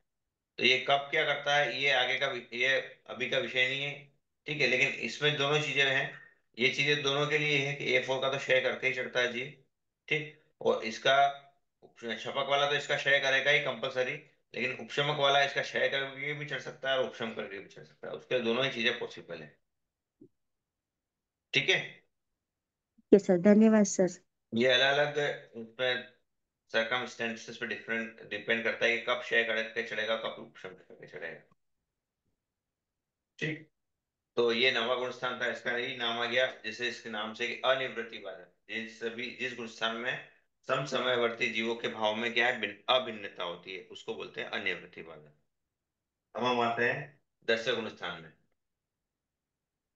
तो ये कब क्या करता है ये आगे का ये अभी का विषय नहीं है, ठीक है। लेकिन इसमें दोनों चीजें हैं, ये चीजें दोनों के लिए है कि A4 का तो क्षय करके ही चढ़ता है जी, ठीक। और इसका शपक वाला तो इसका क्षय करेगा ही कंपलसरी, लेकिन उपशमक वाला इसका क्षय करके भी चढ़ सकता है और उपशम करके भी चढ़ सकता है। उसके लिए दोनों ही चीजें पॉसिबल है, ठीक है। ठीक है सर, धन्यवाद सर। ये अलग अलग उसमें सर्कमस्टेंसेस पे डिफरेंट डिपेंड करता है कि कब क्षय करके चढ़ेगा, कब उपशम करके चढ़ेगा, ठीक। तो ये नवा गुण स्थान था, इसका यही नाम आ गया जैसे इसके नाम से कि अनिवृत्ति बाधक। जिस गुण स्थान में सम समयवर्ती जीवों के भाव में क्या है, अभिन्नता होती है, उसको बोलते हैं अनिवृत्ति बाधक। अब हम आते हैं 10वें गुण स्थान में,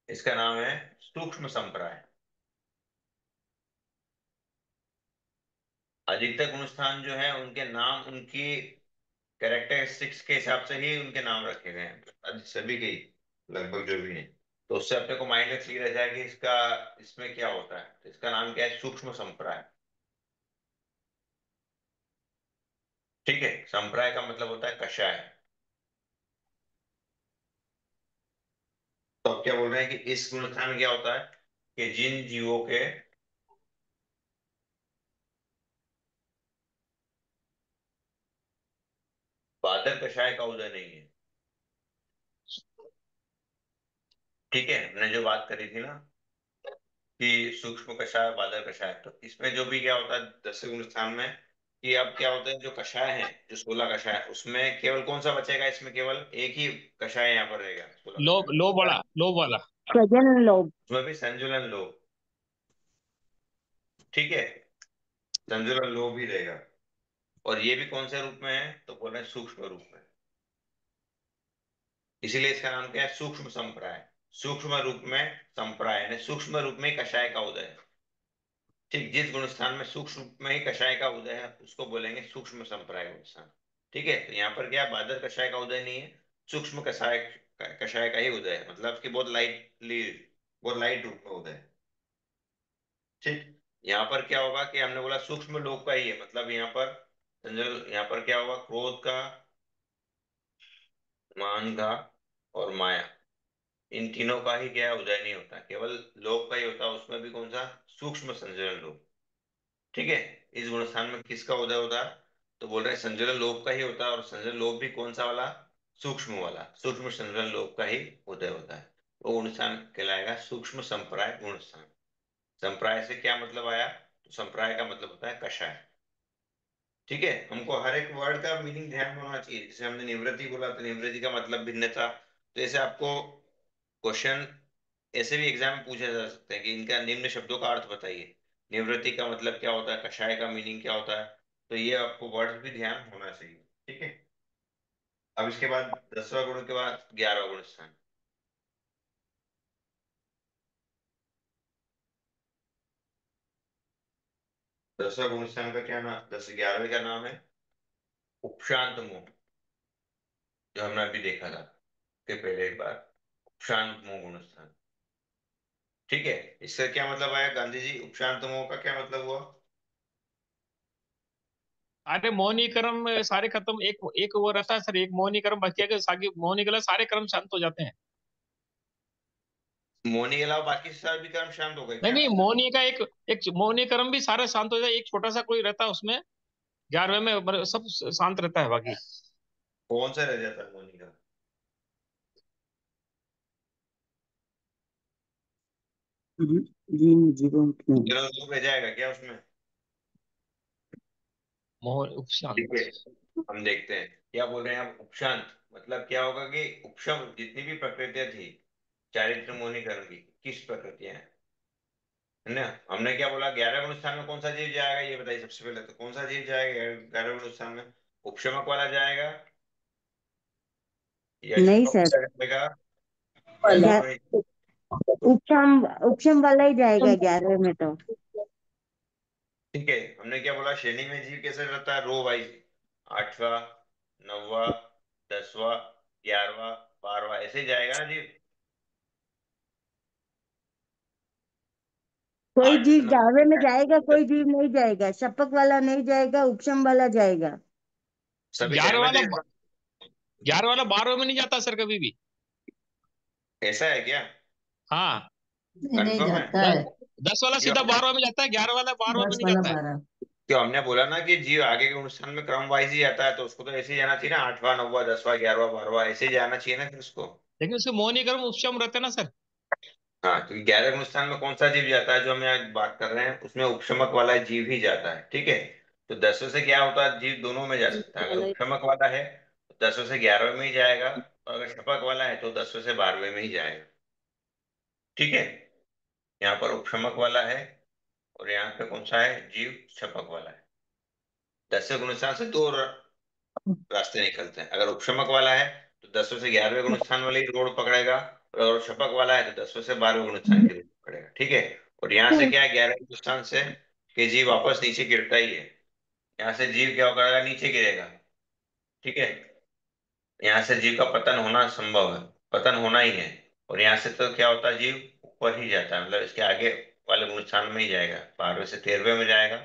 इसका नाम है सूक्ष्म संप्राय। अधिकतर गुण स्थान जो है उनके नाम उनकी कैरेक्टरिस्टिक्स के हिसाब से ही उनके नाम रखे गए हैं, सभी के ही लगभग जो भी हैं। तो उससे अपने को माइंड में क्लियर रह जाए कि इसका इसमें क्या होता है। तो इसका नाम क्या है, सूक्ष्म संप्राय, ठीक है। संप्राय का मतलब होता है कषाय। तो अब क्या बोल रहे हैं कि इस गुणस्थान में क्या होता है कि जिन जीवों के बादल कषाय का उदय नहीं है, ठीक है। हमने जो बात करी थी ना कि सूक्ष्म कषाय बादल कषाय, तो इसमें जो भी क्या होता है 10वें गुण स्थान में, कि अब क्या होता है जो कषाय है, जो 16 कषाय है, उसमें केवल कौन सा बचेगा, इसमें केवल एक ही कषाय यहाँ पर रहेगा 16 कषाय लोभ में, लोभ वाला, लोभ वाला। प्रजनन लोभ। उसमें भी संजुलन लोभ, ठीक है। संजुलन लोभ भी रहेगा। और ये भी कौन से रूप में है, तो बोल रहे हैं सूक्ष्म रूप में, इसीलिए इसका नाम क्या है, सूक्ष्म संप्राय। सूक्ष्म रूप में संप्राय यानी सूक्ष्म रूप में कषाय का उदय है, ठीक। जिस गुण स्थान में सूक्ष्म रूप में ही कषाय का उदय है उसको बोलेंगे सूक्ष्म संप्राय गुण स्थान, ठीक है। तो यहाँ पर क्या बादल कषाय का उदय नहीं है, सूक्ष्म कषाय कषाय का ही उदय है, मतलब कि बहुत लाइट रूप में उदय है, ठीक। यहाँ पर क्या होगा कि हमने बोला सूक्ष्म लोक का ही है, मतलब यहाँ पर यहाँ पर क्या होगा, क्रोध का, मान का और माया, इन तीनों का ही क्या है, उदय नहीं होता, केवल लोक का ही होता है। उसमें भी कौन सा, सूक्ष्म संजलन लोक, ठीक है। इस गुण स्थान में किसका उदय होता है, तो बोल रहे हैं संजलन लोभ का ही होता है। और संजलन लोभ भी कौन सा वाला, सूक्ष्म वाला, सूक्ष्म संजलन लोभ का ही उदय होता है। वो गुण स्थान कहलाएगा सूक्ष्म संप्राय गुण स्थान। संप्राय से क्या मतलब आया, तो संप्राय का मतलब होता है कषाय, ठीक है। हमको हर एक वर्ड का मीनिंग ध्यान में होना चाहिए। जैसे हमने निवृत्ति बोला तो निवृत्ति का मतलब भिन्नता, तो ऐसे आपको क्वेश्चन ऐसे भी एग्जाम में पूछे जा सकते हैं कि इनका निम्न शब्दों का अर्थ बताइए, निवृत्ति का मतलब क्या होता है, कषाय का मीनिंग क्या होता है। तो ये आपको वर्ड भी ध्यान होना चाहिए, ठीक है। अब इसके बाद 10वां गुण के बाद 11वां गुण स्थान। 10वां गुण स्थान का क्या नाम, 11वें का नाम है उपशांत मोह, जो हमने अभी देखा था कि पहले एक बार उपशांत मोह गुण स्थान, ठीक है। इससे क्या मतलब आया गांधी जी, उपशांत मोह का क्या मतलब हुआ, अरे मौनी कर्म सारे खत्म, एक एक वो रहता है सर, एक मौनी कर्म बच गया कि सारे मौनी कर्म सारे कर्म शांत हो जाते हैं। मोनी के अलावा बाकी सभी कर्म शांत हो गए नहीं क्या? नहीं, मोहनी का एक मोहनी कर्म भी सारे शांत हो जाए, एक छोटा सा कोई रहता है उसमें 11वें में, मतलब सब शांत रहता है बाकी। कौन सा रह जाता है मोनी का? जी जीवन में। जीरो तो रह जाएगा क्या उसमें? मोहन ठीक उपशांत। है, हम देखते हैं क्या बोल रहे हैं आप। उपशांत मतलब क्या होगा कि उपशम जितनी भी प्रकृतियां थी चारित्र मोनि कर्म की, किस प्रकृतियां हैं, है ना। हमने क्या बोला, 11 गुण स्थान में कौन सा जीव जाएगा ये बताइए सबसे पहले, तो कौन सा जीव जाएगा 11 गुण स्थान में? उपशमक वाला जाएगा या नहीं शपक सर, वाला जाएगा या वाला। ग्या- दोनों ही? उपशम उपशम वाला ही जाएगा 11 में तो। ठीक है, हमने क्या बोला, श्रेणी में जीव कैसे रहता है, रो वाइज, 8वां, 9वां, 10वां, 11वां, 12वां, ऐसे ही जाएगा ना जीव। कोई 8 से जीव 9 जावे में जाएगा, कोई जीव नहीं जाएगा, शपक वाला नहीं जाएगा, उपशम वाला जाएगा। सभी 11 सहमत वाला, है? 11 वाला 12 में नहीं जाता सर कभी भी। ऐसा है क्या? हाँ। नहीं कंफर्म है? जाता है। 10 वाला क्यों सीधा हमने 12 में जाता है, 11 वाला 12 में 10 नहीं वाला जाता है। 12। क्यों हमने बोला ना कि जीव आगे के अनुष्ठान में क्रम वाइज ही आता है, तो उसको तो ऐसे ही जाना चाहिए ना, 8वां, 9वां, 10वां, 11वां, 12वां, ऐसे ही जाना चाहिए ना फिर उसको। लेकिन उसके मोहनी कर्म उपशम रहते हैं ना सर। हाँ, क्योंकि 11 अनुष्ठान में कौन सा जीव जाता है, जो हम यहाँ बात कर रहे हैं उसमें उपशमक वाला जीव ही जाता है, ठीक है। तो 10वें से क्या होता है, जीव दोनों में जा सकता है, अगर वाला उपशमक वाला है तो 10वें से 11वें में ही जाएगा, और अगर शपक वाला है तो 10वें से 12वें में ही जाएगा, ठीक है। यहाँ पर उपशमक वाला है और यहाँ पे कौन सा है जीव, शपक वाला है। 10वें गुणस्थान से दो रास्ते निकलते हैं, अगर उपशमक वाला है तो 10वें से 11वें गुण स्थान वाले ही रोड पकड़ेगा, और अगर शपक वाला है तो 10वें से 12वें गुण स्थान की रोड पकड़ेगा, ठीक है। और यहाँ से क्या है, 11वें गुण स्थान से कि जीव वापस नीचे गिरता ही है, यहाँ से जीव क्या करेगा, नीचे गिरेगा, ठीक है। यहाँ से जीव का पतन होना संभव है, पतन होना ही है। और यहाँ से तो क्या होता है, जीव ऊपर ही जाता है, मतलब इसके आगे वाले गुण स्थान में ही जाएगा, 12वें से 13वें में जाएगा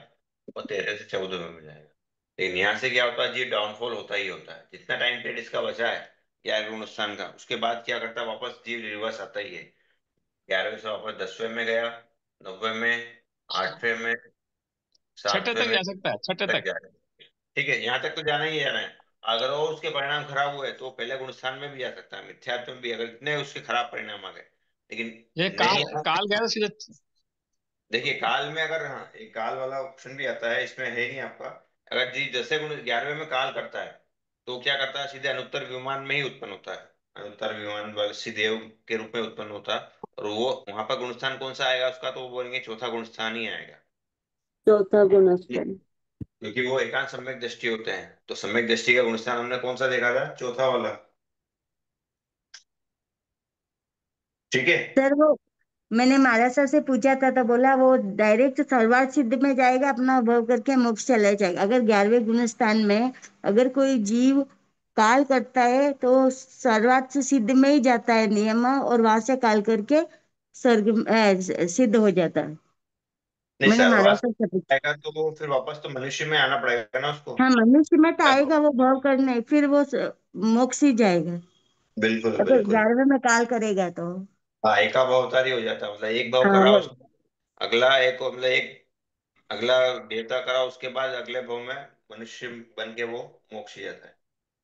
और 13वें से 14वें में जाएगा। लेकिन यहाँ से क्या होता है, जीव डाउनफॉल होता ही होता है, जितना टाइम पीरियड इसका बचा है 11वें गुण स्थान का, उसके बाद क्या करता है, वापस जीव रिवर्स आता ही है, 11वें से वापस 10वें में गया, 9वें में, 8वें में, छठे 7वें तक में, जा सकता है, छठे तक तक। जाएगा। ठीक है, यहाँ तक तो जाना ही है जाना है। अगर वो उसके परिणाम खराब हुए तो वो पहले गुण स्थान में भी जा सकता है, मिथ्यात्व में भी, अगर इतने उसके खराब परिणाम आ गए, ये लेकिन काल नहीं। काल गया था सीधे। देखिए काल में अगर, हाँ एक काल वाला ऑप्शन भी आता है, इसमें है नहीं आपका। अगर जी जैसे गुण 11वें में काल करता है तो क्या करता है, सीधे अनुत्तर विमान में ही उत्पन्न होता है, अनुत्तर विमान वलसी देव के रूप में उत्पन्न होता है। और वो वहां पर गुणस्थान कौन सा आएगा उसका, तो वो बोलेंगे चौथा गुणस्थान ही आएगा, चौथा गुणस्थान। क्योंकि वो एकांत सम्यक दृष्टि होते हैं। तो सम्यक दृष्टि का गुणस्थान हमने कौन सा देखा था, चौथा वाला, ठीक है। सर वो मैंने महाराज सर से पूछा था तो बोला वो डायरेक्ट सर्वार्थ सिद्ध में जाएगा, अपना भव करके मोक्ष चला जाएगा। अगर 11वें गुण स्थान में अगर कोई जीव काल करता है तो सर्वार्थ सिद्ध में ही जाता है नियम, और वहां से काल करके सिद्ध हो जाता है। नहीं, मैंने महाराज सर्वास्थ सर से पूछा। आएगा तो वो फिर वापस तो मनुष्य में आना पड़ेगा ना उसको। हाँ, मनुष्य में तो आएगा वो भव करने, फिर वो मोक्ष ही जाएगा बिल्कुल अगर बिल्कुल। 11वें में काल करेगा तो। हाँ, एका भाव अवतारी हो जाता है, मतलब एक भाव हाँ करा वो। उसको, अगला एक मतलब एक अगला देवता करा, उसके बाद अगले भाव में मनुष्य बन के वो मोक्ष जाता है।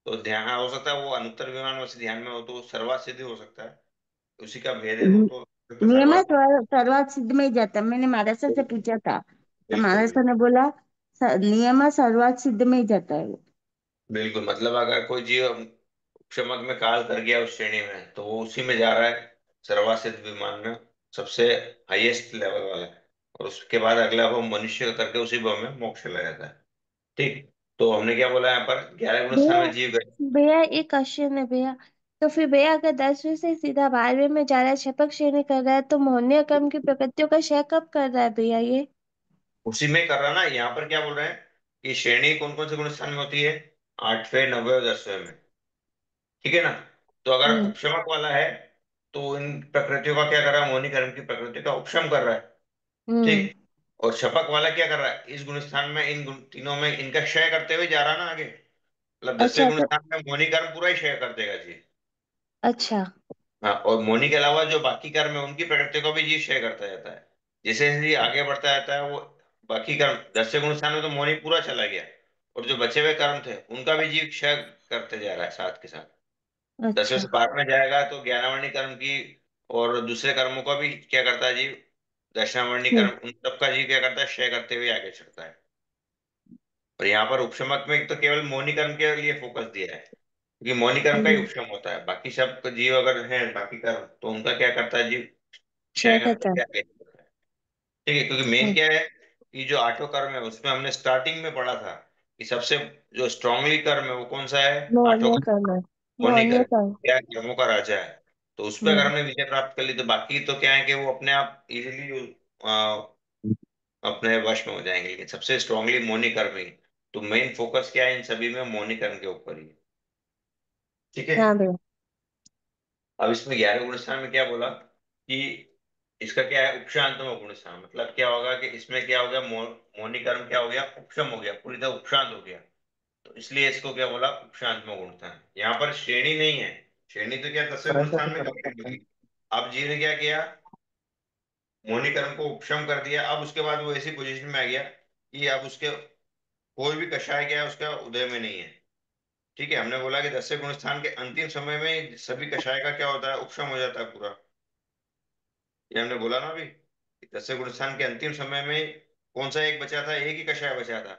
तो ध्यान हो सकता है वो अनुत्तर विमान में से ध्यान में हो तो सर्वात सिद्धि हो सकता है, उसी का भेद है वो तो। तो नियम सर्वात, सर्वार्थ सिद्ध में ही जाता है। मैंने महाराज सर से पूछा था तो बिल्कुल महाराज सर बिल्कुल। ने बोला नियम सर्वार्थ सिद्ध में ही जाता है वो। बिल्कुल मतलब अगर कोई जीव क्षमक में काल कर गया उस श्रेणी में तो वो उसी में जा रहा है, सर्वासित विमान में, सबसे हाईएस्ट लेवल वाला है। और उसके बाद अगला भाव मनुष्य का करके उसी भाव में मोक्ष चला जाता है, ठीक। तो हमने क्या बोला, यहाँ पर 11 गुण स्थान भैया में जीव गए। भैया एक क्वेश्चन है भैया। तो फिर भैया अगर 10वीं से सीधा 12वीं में जा रहा है, शपथ श्रेणी कर रहा है, तो मोहनीय कर्म की प्रकृतियों का क्षय कब कर रहा है भैया ये? उसी में कर रहा ना, यहाँ पर क्या बोल रहे हैं कि श्रेणी कौन कौन से गुण स्थान में होती है, 8वें, 9वें और 10वें में, ठीक है ना। तो अगर हम्म। उपशमक वाला है तो इन प्रकृतियों का क्या कर रहा है, मोहिनी कर्म की प्रकृति का उपशम कर रहा है, हम्म। ठीक। और शपक वाला क्या कर रहा है, इस गुण स्थान में इन तीनों में इनका क्षय करते हुए जा रहा है ना आगे, मतलब 10वें अच्छा गुण तो स्थान में मोहिनी कर्म पूरा ही क्षय कर देगा जी। अच्छा। हाँ, और मोनी के अलावा जो बाकी कर्म है उनकी प्रकृति को भी जीव क्षय करता जाता है। जैसे जैसे ये आगे बढ़ता जाता है वो बाकी कर्म, 10 गुण स्थान में तो मोनी पूरा चला गया, और जो बचे हुए कर्म थे उनका भी जीव क्षय करते जा रहा है साथ के साथ। 10वें अच्छा। से 12 में जाएगा तो 11 वर्णी कर्म की और दूसरे कर्मों का भी क्या करता है जीव, 10वां वर्णी हम्म। कर्म उन सबका जीव क्या करता है, क्षय करते हुए आगे चलता है। और यहाँ पर उपशमक में तो केवल मोनी कर्म के लिए फोकस दिया है, क्योंकि मौनिक कर्म का ही हम्म। उपशम होता है, बाकी सब जीव अगर है बाकी कर्म तो उनका क्या करता है जीव, क्षय क्या करता कहता है? है आगे बढ़ता है। ठीक है, क्योंकि मेन हाँ, क्या है कि जो आठों कर्म है उसमें हमने स्टार्टिंग में पढ़ा था कि सबसे जो स्ट्रांगली कर्म है वो कौन सा है, आठों मौन का करना। मौनी मौन कर्म, कर। क्या है, कर्मों का राजा है। तो उस पर अगर हम्म। हमने विजय प्राप्त कर ली तो बाकी तो क्या है कि वो अपने आप इजिली अपने वश में हो जाएंगे, लेकिन सबसे स्ट्रांगली मौनी कर्म ही। तो मेन फोकस क्या है इन सभी में, मौनी कर्म के ऊपर ही है। ठीक है। हाँ भैया। अब इसमें 11 गुण स्थान में क्या बोला कि इसका क्या है, उपशांत में गुण स्थान, मतलब क्या होगा कि इसमें क्या हो गया, मौनिक कर्म क्या हो गया, उपशम हो गया, पूरी तरह उपशांत हो गया। तो इसलिए इसको क्या बोला, उपशांत में गुण स्थान। यहाँ पर श्रेणी नहीं है, श्रेणी तो क्या 10वें गुण स्थान में कंप्लीट होगी। अब जी ने क्या किया, मौनिक कर्म को उपशम कर दिया, अब उसके बाद वो ऐसी पोजीशन में आ गया कि अब उसके कोई भी कषाय क्या है उसका उदय में नहीं है। ठीक है, हमने बोला कि 10वें गुण स्थान के अंतिम समय में सभी कषाय का क्या होता है, उपशम हो जाता है पूरा। ये हमने बोला ना अभी कि 10वें गुण स्थान के अंतिम समय में कौन सा एक बचा था, एक ही कषाय बचा था,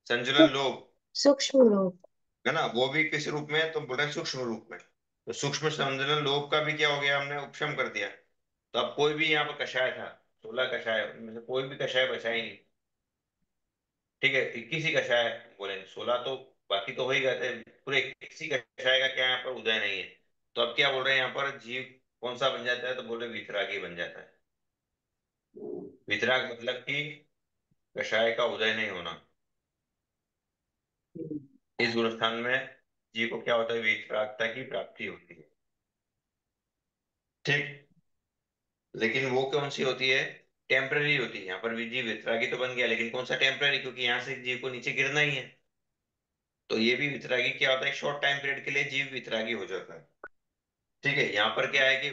संजुलन लोभ, सूक्ष्म लोग। है ना, वो भी किस रूप में, तो बोले सूक्ष्म रूप में। तो सूक्ष्म संजुलन लोभ का भी क्या हो गया, हमने उपशम कर दिया। तो अब कोई भी यहाँ पर कषाय था, 16 कषाय, उनमें से कोई भी कषाय बचा ही नहीं। ठीक है, 21 ही कषाय बोले, 16 तो बाकी तो हो ही गए थे, पूरे 21 ही कषाय का क्या यहाँ पर उदय नहीं है। तो अब क्या बोल रहे हैं यहाँ पर, जीव कौन सा बन जाता है, तो बोल रहे वितरागी बन जाता है। वितराग मतलब कि कषाय का उदय नहीं होना। इस गुणस्थान में जीव को क्या होता है, वितरागता की प्राप्ति होती है। ठीक। लेकिन वो कौन सी होती है, टेम्पररी होती है। यहाँ पर भी जीव वितरागी तो बन गया, लेकिन कौन सा टेम्पररी, क्योंकि यहाँ से जीव को नीचे गिरना ही है। तो ये भी वितरागी क्या होता है, शॉर्ट टाइम पीरियड के लिए जीव वितरागी हो जाता है। ठीक है, यहाँ पर क्या है कि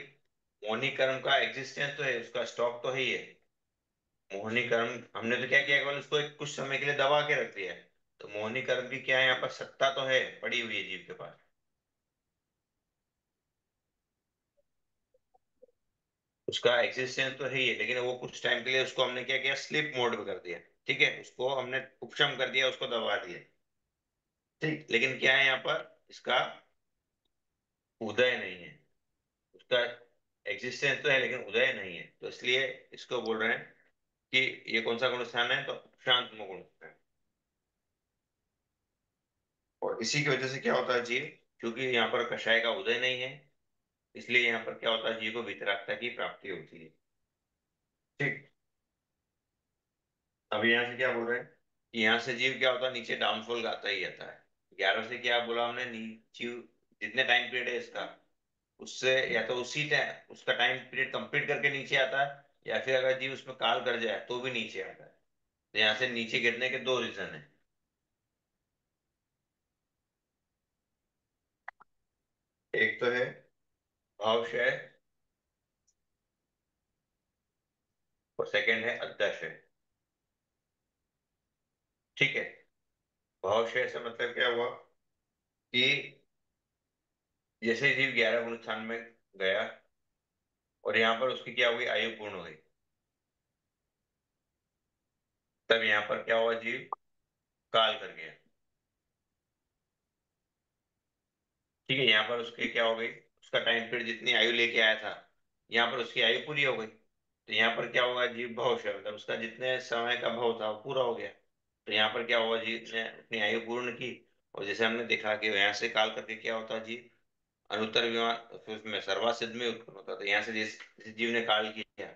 मोहनी कर्म का एग्जिस्टेंस तो है, उसका स्टॉक तो है ही है। मोहनी कर्म हमने तो क्या किया, केवल उसको एक कुछ समय के लिए दबा के रख दिया है। तो मोहनी कर्म की क्या है, यहाँ पर सत्ता तो है, पड़ी हुई है जीव के पास, उसका एग्जिस्टेंस तो है ही है, लेकिन वो कुछ टाइम के लिए उसको हमने क्या किया, स्लीप मोड में कर दिया। ठीक है, उसको हमने उपशम कर दिया, उसको दबा दिया। ठीक, लेकिन क्या है यहाँ पर, इसका उदय नहीं है, उसका एग्जिस्टेंस तो है लेकिन उदय नहीं है। तो इसलिए इसको बोल रहे हैं कि ये कौन सा गुण स्थान है, तो शांत गुण स्थान है। और इसी की वजह से क्या होता है जीव, क्योंकि यहाँ पर कषाय का उदय नहीं है, इसलिए यहाँ पर क्या होता है, जीव को वितरागता की प्राप्ति होती है। ठीक। अब यहाँ से क्या बोल रहे हैं कि यहाँ से जीव क्या होता है, नीचे डाउनफॉल गाता ही आता है। 11 से क्या बोला हमने, जीव जितने टाइम पीरियड है इसका, उससे या तो उसी टाइम उसका टाइम पीरियड कंप्लीट करके नीचे आता है, या फिर अगर जीव उसमें काल कर जाए तो भी नीचे आता है। तो यहाँ से नीचे गिरने के दो रीजन है। एक तो है भावक्षय, और सेकंड है अध्याशय। ठीक है, भावक्षय से मतलब क्या हुआ कि जैसे जीव 11 गुण स्थान में गया और यहाँ पर उसकी क्या हुई, आयु पूर्ण हो गई, तब यहाँ पर क्या हुआ, जीव काल कर गया। ठीक है, यहाँ पर उसके क्या हो गई, उसका टाइम पीरियड जितनी आयु लेके आया था, यहाँ पर उसकी आयु पूरी हो गई। तो यहाँ पर क्या होगा, जीव भवशः मतलब उसका जितने समय का भव था वो पूरा हो गया। तो यहाँ पर क्या हुआ, जीव ने अपनी आयु पूर्ण की। और जैसे हमने देखा कि यहाँ से काल करके क्या होता है जीव, अनुत्तर विमान, उसमें सर्वात सिद्ध में उत्पन्न होता। तो यहाँ से जिस जीव ने काल किया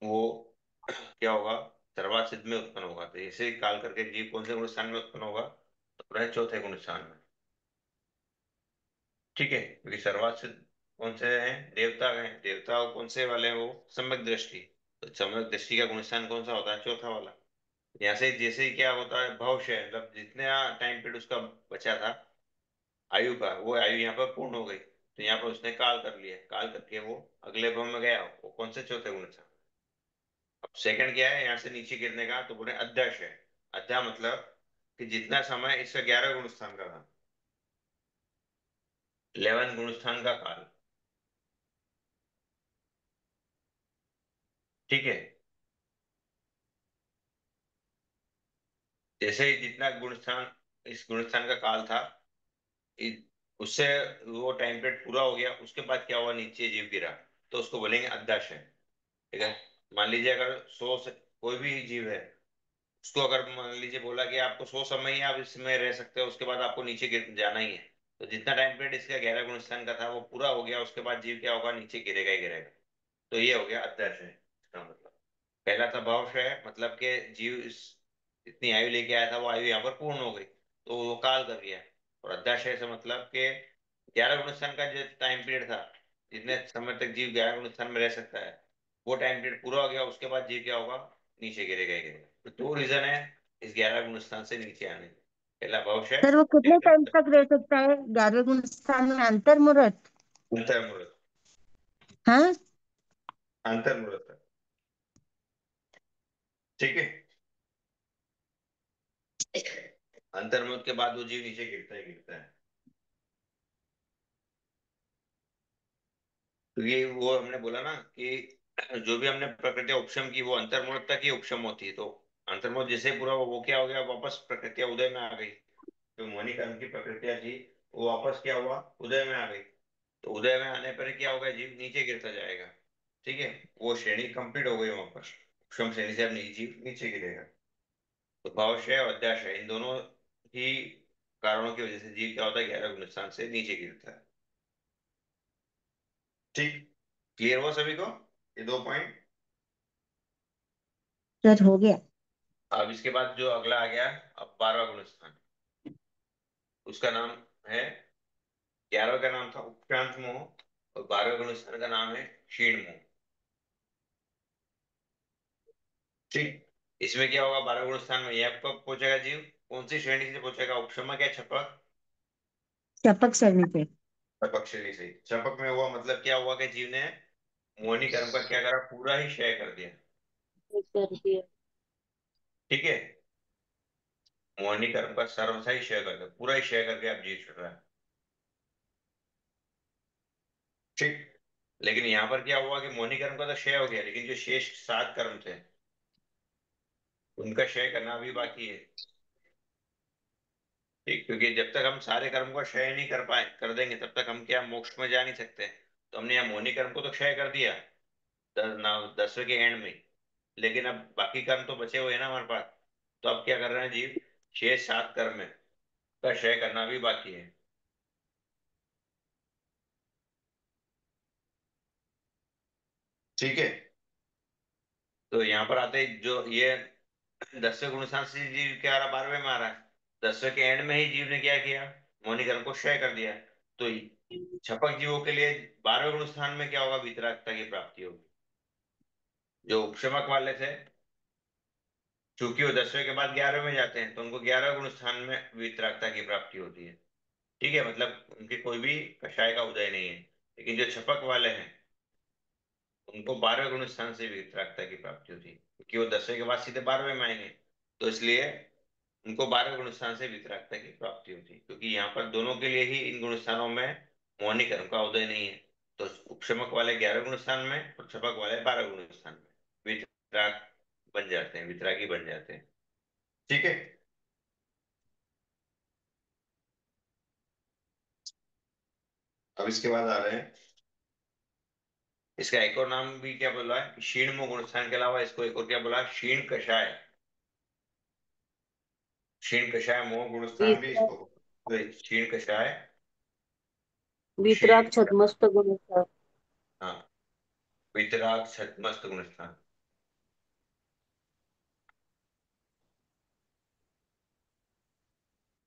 वो क्या होगा, सर्वात सिद्ध में उत्पन्न होगा। तो ऐसे ही काल करके जीव कौन से गुण स्थान में उत्पन्न होगा, तो वह चौथे गुण स्थान में। ठीक है, क्योंकि सर्वात सिद्ध कौन से हैं, देवता हैं, देवता कौन से वाले हैं, वो सम्यक दृष्टि। तो सम्यक दृष्टि का गुण स्थान कौन सा होता है, चौथा वाला। यहाँ से जैसे ही क्या होता है, भवक्षय मतलब जितने टाइम पीरियड उसका बचा था आयु का, वो आयु यहाँ पर पूर्ण हो गई। तो यहाँ पर उसने काल कर लिया, काल करके वो अगले भव में गया, वो कौन से चौथे गुण था। अब सेकंड क्या है, यहाँ से नीचे गिरने का, तो बोले अध्याश है। अध्या मतलब कि जितना समय इसका 11 गुण स्थान का था, 11 गुण स्थान का काल। ठीक है, जैसे ही जितना गुण स्थान, इस गुण स्थान का काल था, उससे वो टाइम पीरियड पूरा हो गया, उसके बाद क्या हुआ, नीचे जीव गिरा, तो उसको बोलेंगे अध्याश है। ठीक है। मान लीजिए अगर 100 से कोई भी जीव है, उसको अगर मान लीजिए बोला कि आपको 100 समय ही आप इसमें रह सकते हो, उसके बाद आपको नीचे गिर जाना ही है, तो जितना टाइम पीरियड इसका 11 गुण स्थान का था वो पूरा हो गया, उसके बाद जीव क्या होगा, नीचे गिरेगा ही गिरेगा। तो ये हो गया अध्याश है, इसका मतलब। पहला था भविष्य है, मतलब कि जीव इस इतनी आयु लेके आया था, वो आयु यहाँ पर पूर्ण हो गई, तो वो काल कर गया। और अध्याशय से मतलब कि 11 गुणस्थान का जो टाइम पीरियड था, जितने समय तक जीव 11 गुणस्थान में रह सकता है, वो टाइम पीरियड पूरा हो गया, उसके बाद जीव क्या होगा, नीचे गिरेगा ही गिरेगा। तो दो रीजन है इस 11 गुणस्थान से नीचे आने के। पहला भविष्य है, सर वो कितने टाइम सेकंड तक रह सकता है 11वें गुण स्थान में? अंतर मुहूर्त? अंतर्मुहूर्त। हाँ। अंतर्मुहूर्त। ठीक है। अंतर्मुहूर्त के बाद वो जीव नीचे गिरता ही गिरता है। क्योंकि वो हमने बोला ना कि जो भी हमने प्रकृति उपशम की, वो अंतर्मुहूर्त तक ही उपशम होती है। तो अंतर्मुहूर्त जैसे ही पूरा हुआ, वो क्या हो गया, वापस प्रकृतियां उदय में आ गई। जो मोहिनी कर्म की प्रकृतियां थी, वो वापस क्या हुआ, उदय में आ गई। तो उदय में आने पर क्या होगा, जीव नीचे गिरता जाएगा। ठीक है। वो श्रेणी कंप्लीट हो गई वहां पर, उपशम श्रेणी से अब जीव नीचे गिरेगा। तो भावशय और अध्याशय, इन दोनों ही कारणों की वजह से जीव क्या होता है, 11 गुण स्थान से नीचे गिरता है। ठीक। क्लियर हुआ सभी को ये दो पॉइंट। सर हो गया। अब इसके बाद जो अगला आ गया, अब 12वां गुण स्थान, उसका नाम है, 11वें का नाम था उपक्रांत मोह, और 12वें गुण स्थान का नाम है क्षीण मोह। ठीक। इसमें क्या होगा, 12वें गुण स्थान में यह कब पहुंचेगा जीव, कौन सी श्रेणी से पहुंचेगा, उपशम क्या छपक, चपक श्रेणी पे। छपक श्रेणी से। छपक में हुआ मतलब क्या हुआ कि जीव ने मोहिनी कर्म का क्या करा, पूरा ही क्षय कर दिया। कर दिया। ठीक है। मोहिनी कर्म का सर्वथा ही क्षय कर दिया, पूरा ही क्षय करके अब जीव छुट रहा है। ठीक। लेकिन यहाँ पर क्या हुआ कि मोहिनी कर्म का तो क्षय हो गया, लेकिन जो शेष 7 कर्म थे, उनका क्षय करना अभी बाकी है। ठीक। क्योंकि जब तक हम सारे कर्म का क्षय नहीं कर पाए, कर देंगे, तब तक हम क्या मोक्ष में जा नहीं सकते। तो हमने यहाँ मोहिनी कर्म को तो क्षय कर दिया 10वें के एंड में, लेकिन अब बाकी कर्म तो बचे हुए हैं ना हमारे पास। तो अब क्या कर रहे हैं जीव, शेष 7 कर्म है का क्षय करना भी बाकी है। ठीक है। तो यहाँ पर आते ही जो ये 10वें गुणस्थान से जीव क्या आ रहा, 12वें में आ रहा है। 10वें के एंड में ही जीव ने क्या किया, मौनी कर्म को क्षय कर दिया। तो छपक जीवों के लिए 12वें गुण स्थान में क्या होगा, वितरागता की प्राप्ति होगी। जो उपशमक वाले थे, चूंकि वो 10वें के बाद 11वें में जाते हैं, तो उनको 11वें गुण स्थान में वितरागता की प्राप्ति होती है। ठीक है, मतलब उनके कोई भी कषाय का उदय नहीं है। लेकिन जो छपक वाले हैं, उनको 12वें गुण स्थान से वितरागता की प्राप्ति होती है, क्योंकि वो 10वें के बाद सीधे 12वें में आएंगे। तो इसलिए उनको 12वें गुण स्थान से वितरागता की प्राप्ति होती है, क्योंकि यहाँ पर दोनों के लिए ही इन गुण स्थानों में मौनिक कर्म का उदय नहीं है। तो उपशमक वाले 11 गुण स्थान में और छपक वाले 12 गुण स्थान में वितराग बन जाते हैं, वितरागी बन जाते हैं। ठीक है। अब इसके बाद आ रहे हैं, इसका एक और नाम भी क्या बोला है, क्षीण मुंह गुण स्थान के अलावा इसको एक और क्या बोला, क्षीण कषाय। क्षीण कषाय मोह गुण स्थान भी वितराग, इसको, तो क्षीण कषाय वितराग क्षीण, छदमस्त गुण था। हाँ, वितराग छदमस्त गुण स्थान।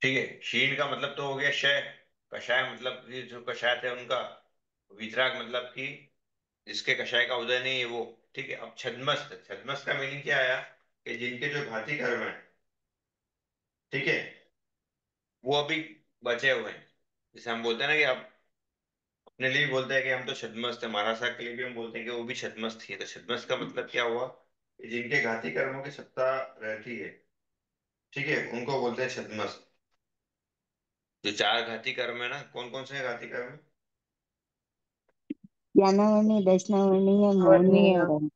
ठीक है। क्षीण का मतलब तो हो गया क्षय, कषाय मतलब कि जो कषाय थे उनका, वितराग मतलब कि जिसके कषाय का उदय नहीं है वो। ठीक है। अब छद्मस्त, छद्मस्त का मीनिंग क्या आया, कि जिनके जो घाती कर्म है, ठीक है, वो अभी बचे हुए हैं। जैसे हम बोलते हैं ना कि अब अपने लिए भी बोलते हैं कि हम तो छद्मस्त है, महाराष्ट्र के लिए भी हम बोलते हैं कि वो भी छद्मस्त ही है। तो छद्मस्त का मतलब क्या हुआ कि जिनके घाती कर्मों की सत्ता रहती है, ठीक है, उनको बोलते हैं छद्मस्त। जो चार घाती कर्म है ना, कौन कौन से घाती कर्म है? ज्ञानावरणी, दर्शनावरणी, मोहिनी वर्णीय, और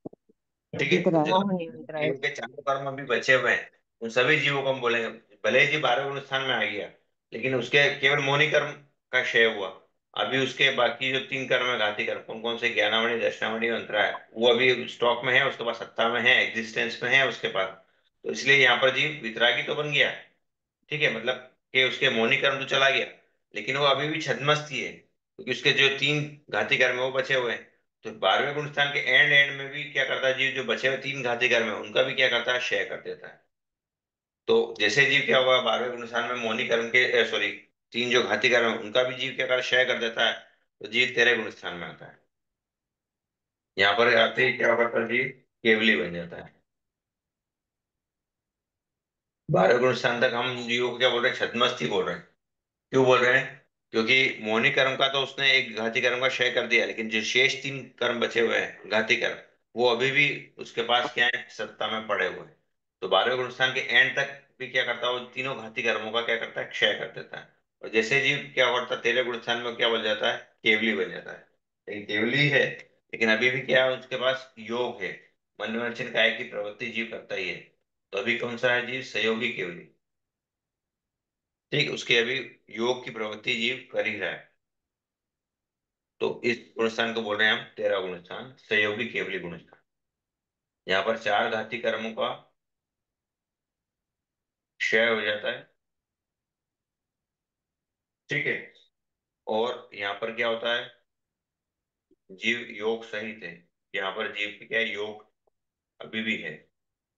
ठीक है, तो जितने मोहिनी, जीव राइट। के चारों कर्म अभी बचे हुए हैं, उन सभी जीवों को हम बोलेंगे। भले ही जी 12वें स्थान में आ गया, लेकिन उसके केवल मोहिनी कर्म का क्षय हुआ। अभी उसके बाकी जो तीन कर्म है घाती कर्म, कौन कौन से, ज्ञानावणी, दर्शनावणी और अंतरा है, वो अभी स्टॉक में है, उसके पास सत्ता में है, एग्जिस्टेंस में है उसके पास। तो इसलिए यहाँ पर जीव वितरागी तो बन गया, ठीक है, मतलब कि उसके मौनी कर्म तो चला गया, लेकिन वो अभी भी छद्मस्त ही है, क्योंकि उसके जो तीन घाती कर्म है वो बचे हुए हैं। तो 12वें गुण स्थान के एंड एंड में भी क्या करता है जीव, जो बचे हुए तीन घाती कर्म है उनका भी क्या करता है, क्षय कर देता है। तो जैसे जीव क्या हुआ, 12वें गुण स्थान में मौनी कर्म के, सॉरी, तीन जो घाती कर्म है उनका भी जीव क्या कर, क्षय कर देता है। तो जीव 13वें गुण स्थान में आता है। यहाँ पर आते ही क्या होता है, जीव केवली बन जाता है। 12वें गुण स्थान तक हम जीवों को क्या बोल रहे हैं, छद्मस्त ही बोल रहे हैं। क्यों बोल रहे हैं? क्योंकि मोहिनी कर्म का तो उसने एक घाती कर्म का क्षय कर दिया, लेकिन जो शेष तीन कर्म बचे हुए हैं घाती कर्म, वो अभी भी उसके पास क्या है, सत्ता में पड़े हुए हैं। तो 12वें गुणस्थान के एंड तक भी क्या करता है, वो तीनों घाती कर्मों का क्या करता है, क्षय कर देता है। और जैसे जीव क्या करता है, 13वें गुणस्थान में क्या बन जाता है, केवली बन जाता है। लेकिन केवली है, लेकिन अभी भी क्या है, उसके पास योग है, मनोरंजन काय की प्रवृत्ति जीव करता ही है। तो अभी कौन सा है जीव, सहयोगी केवली। ठीक, उसके अभी योग की प्रवृत्ति जीव कर ही रहा है। तो इस गुणस्थान को बोल रहे हैं हम 13वां गुणस्थान, सहयोगी केवली गुणस्थान। यहाँ पर चार घाती कर्मों का क्षय हो जाता है, ठीक है। और यहाँ पर क्या होता है, जीव योग सहित है। यहाँ पर जीव की क्या है, योग अभी भी है,